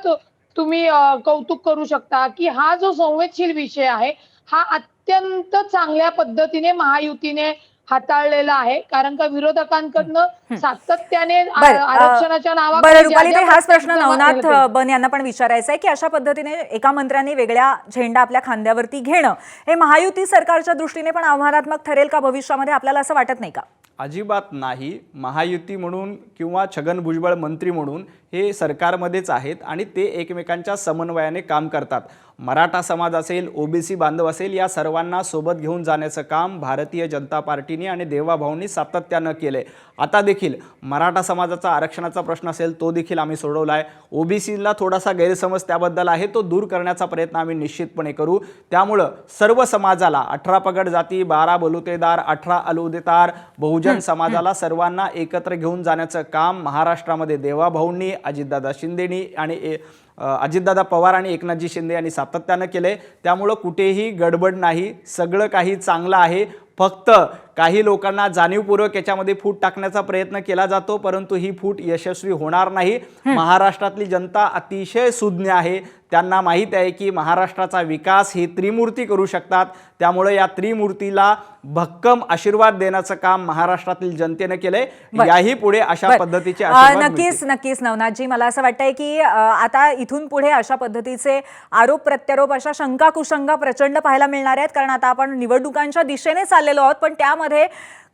तुम्ही कौतुक करू शकता की हा जो संवेदनशील विषय आहे हा अत्यंत चांगल्या पद्धतीने महायुतीने हाताळलेला आहे. कारण का विरोधकांकडनं सातत्याने आरक्षणाच्या नावाखाली बरं रुपालीताई, हाच प्रश्न नवनाथ बन यांना पण विचारायचा आहे की अशा पद्धतीने एका मंत्र्यांनी वेगळ्या झेंडा आपल्या खांद्यावरती घेणं हे महायुती सरकारच्या दृष्टीने पण आव्हानात्मक ठरेल का भविष्यामध्ये? आपल्याला असं वाटत नाही का? अजिबात नाही. महायुती म्हणून किंवा छगन भुजबळ मंत्री म्हणून हे सरकारमध्येच आहेत आणि ते एकमेकांच्या समन्वयाने काम करतात. मराठा समाज असेल, ओबीसी बांधव असेल, या सर्वांना सोबत घेऊन जाण्याचं काम भारतीय जनता पार्टीने आणि देवाभाऊंनी सातत्यानं केलंय. आता देखील मराठा समाजाचा आरक्षणाचा प्रश्न असेल तो देखील आम्ही सोडवला आहे. ओबीसीला थोडासा गैरसमज त्याबद्दल आहे, तो दूर करण्याचा प्रयत्न आम्ही निश्चितपणे करू. त्यामुळं सर्व समाजाला 18 पगड जाती, 12 बलुतेदार, 18 अलुदेदार, बहुजन समाजाला सर्वांना एकत्र घेऊन जाण्याचं काम महाराष्ट्रामध्ये देवाभाऊंनी, अजितदादा शिंदेनी आणि अजितदादा पवार आणि एकनाथजी शिंदे यांनी सातत्यानं केले. त्यामुळं कुठेही गडबड नाही, सगळं काही चांगलं आहे. फक्त काही लोकांना जाणीवपूर्वक याच्यामध्ये फूट टाकण्याचा प्रयत्न केला जातो, परंतु ही फूट यशस्वी होणार नाही. महाराष्ट्रातली जनता अतिशय सुज्ञ आहे, त्यांना माहीत आहे की महाराष्ट्राचा विकास हे त्रिमूर्ती करू शकतात. त्यामुळे या त्रिमूर्तीला भक्कम आशीर्वाद देण्याचं काम महाराष्ट्रातील जनतेने केलंय. याही पुढे अशा पद्धतीचे नक्कीच नवनाथजी, मला असं वाटतंय की आता इथून पुढे अशा पद्धतीचे आरोप प्रत्यारोप, अशा शंका कुशंका प्रचंड पाहायला मिळणार आहेत. कारण आता आपण निवडणुकांच्या दिशेने चाललेलो आहोत, पण त्यामध्ये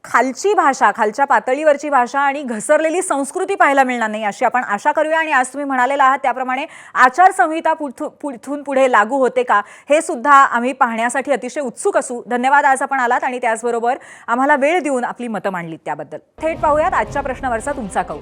खालची भाषा, खालच्या पातळीवरची भाषा आणि घसरलेली संस्कृती पाहायला मिळणार नाही अशी आपण आशा करूया. आणि आज तुम्ही म्हणालेला आहात त्याप्रमाणे आचारसंहिता पुढून पुढे लागू होते का हे सुद्धा आम्ही पाहण्यासाठी अतिशय उत्सुक असू. धन्यवाद आज आपण आलात आणि त्याचबरोबर आम्हाला वेळ देऊन आपली मतं मांडलीत त्याबद्दल. थेट पाहूयात आजच्या प्रश्नावरचा तुमचा कौल.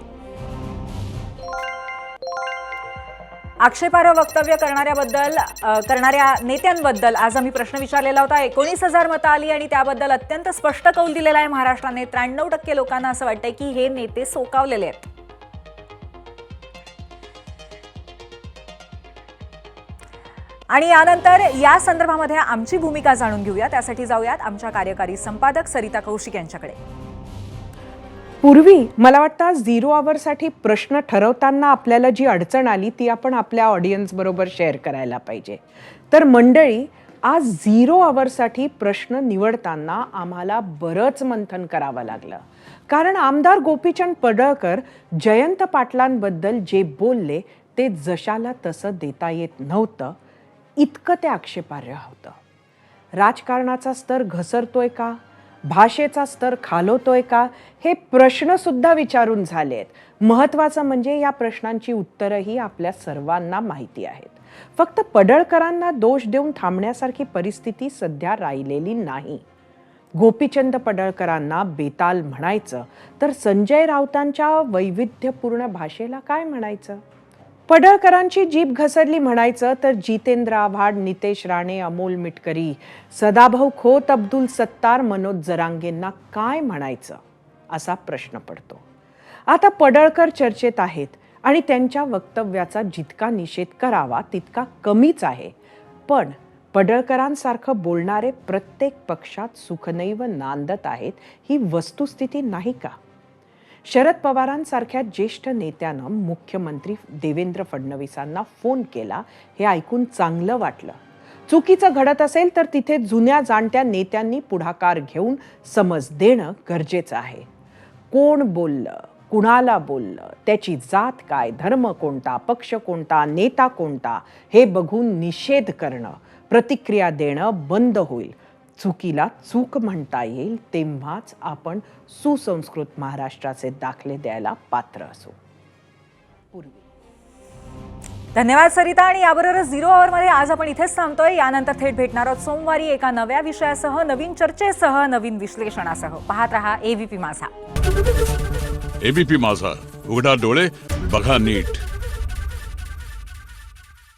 आक्षेपार्ह वक्तव्य करणाऱ्या नेत्यांबद्दल आज आम्ही प्रश्न विचारलेला होता. 19,000 मतं आली आणि त्याबद्दल अत्यंत स्पष्ट कौल दिलेला आहे महाराष्ट्राने. 93% लोकांना असं वाटतंय की हे नेते सोकावलेले आहेत. आणि यानंतर या संदर्भामध्ये आमची भूमिका जाणून घेऊया. त्यासाठी जाऊयात आमच्या कार्यकारी संपादक सरिता कौशिक यांच्याकडे. पूर्वी मला वाटतं 0 आवरसाठी प्रश्न ठरवताना आपल्याला जी अडचण आली ती आपण आपल्या ऑडियन्स बरोबर शेअर करायला पाहिजे. तर मंडळी, आज 0 आवरसाठी प्रश्न निवडताना आम्हाला बरंच मंथन करावं लागलं. कारण आमदार गोपीचंद पडळकर जयंत पाटलांबद्दल जे बोलले ते जशाला तसं देता येत नव्हतं, इतकं ते आक्षेपार्ह होतं. राजकारणाचा स्तर घसरतोय का, भाषेचा स्तर खालवतोय का, हे प्रश्नसुद्धा विचारून झालेत. महत्त्वाचं म्हणजे या प्रश्नांची उत्तरंही आपल्या सर्वांना माहिती आहेत. फक्त पडळकरांना दोष देऊन थांबण्यासारखी परिस्थिती सध्या राहिलेली नाही. गोपीचंद पडळकरांना बेताल म्हणायचं तर संजय राऊतांच्या वैविध्यपूर्ण भाषेला काय म्हणायचं? पडळकरांची जीभ घसरली म्हणायचं तर जितेंद्र आव्हाड, नितेश राणे, अमोल मिटकरी, सदाभाऊ खोत, अब्दुल सत्तार, मनोज जरांगेंना काय म्हणायचं असा प्रश्न पडतो. आता पडळकर चर्चेत आहेत आणि त्यांच्या वक्तव्याचा जितका निषेध करावा तितका कमीच आहे. पण पडळकरांसारखं बोलणारे प्रत्येक पक्षात सुखनैव नांदत आहेत ही वस्तुस्थिती नाही का? शरद पवारांसारख्या ज्येष्ठ नेत्यानं मुख्यमंत्री देवेंद्र फडणवीसांना फोन केला हे ऐकून चांगलं वाटलं. चुकीचं घडत असेल तर तिथे जुन्या जाणत्या नेत्यांनी पुढाकार घेऊन समज देणं गरजेचं आहे. कोण बोललं, कुणाला बोललं, त्याची जात काय, धर्म कोणता, पक्ष कोणता, नेता कोणता हे बघून निषेध करणं, प्रतिक्रिया देणं बंद होईल. चुकीला चूक म्हणता येईल तेव्हाच आपण सुसंस्कृत महाराष्ट्राचे दाखले द्यायला पात्र असू. धन्यवाद सरिता. आणि याबरोबरच 0 आवरमध्ये आज आपण इथेच थांबतोय. यानंतर थेट भेटणार आहोत सोमवारी एका नव्या विषयासह, नवीन चर्चेसह, नवीन विश्लेषणासह. पाहत रहा एबीपी माझा. एबीपी माझा, उघडा डोळे बघा नीट.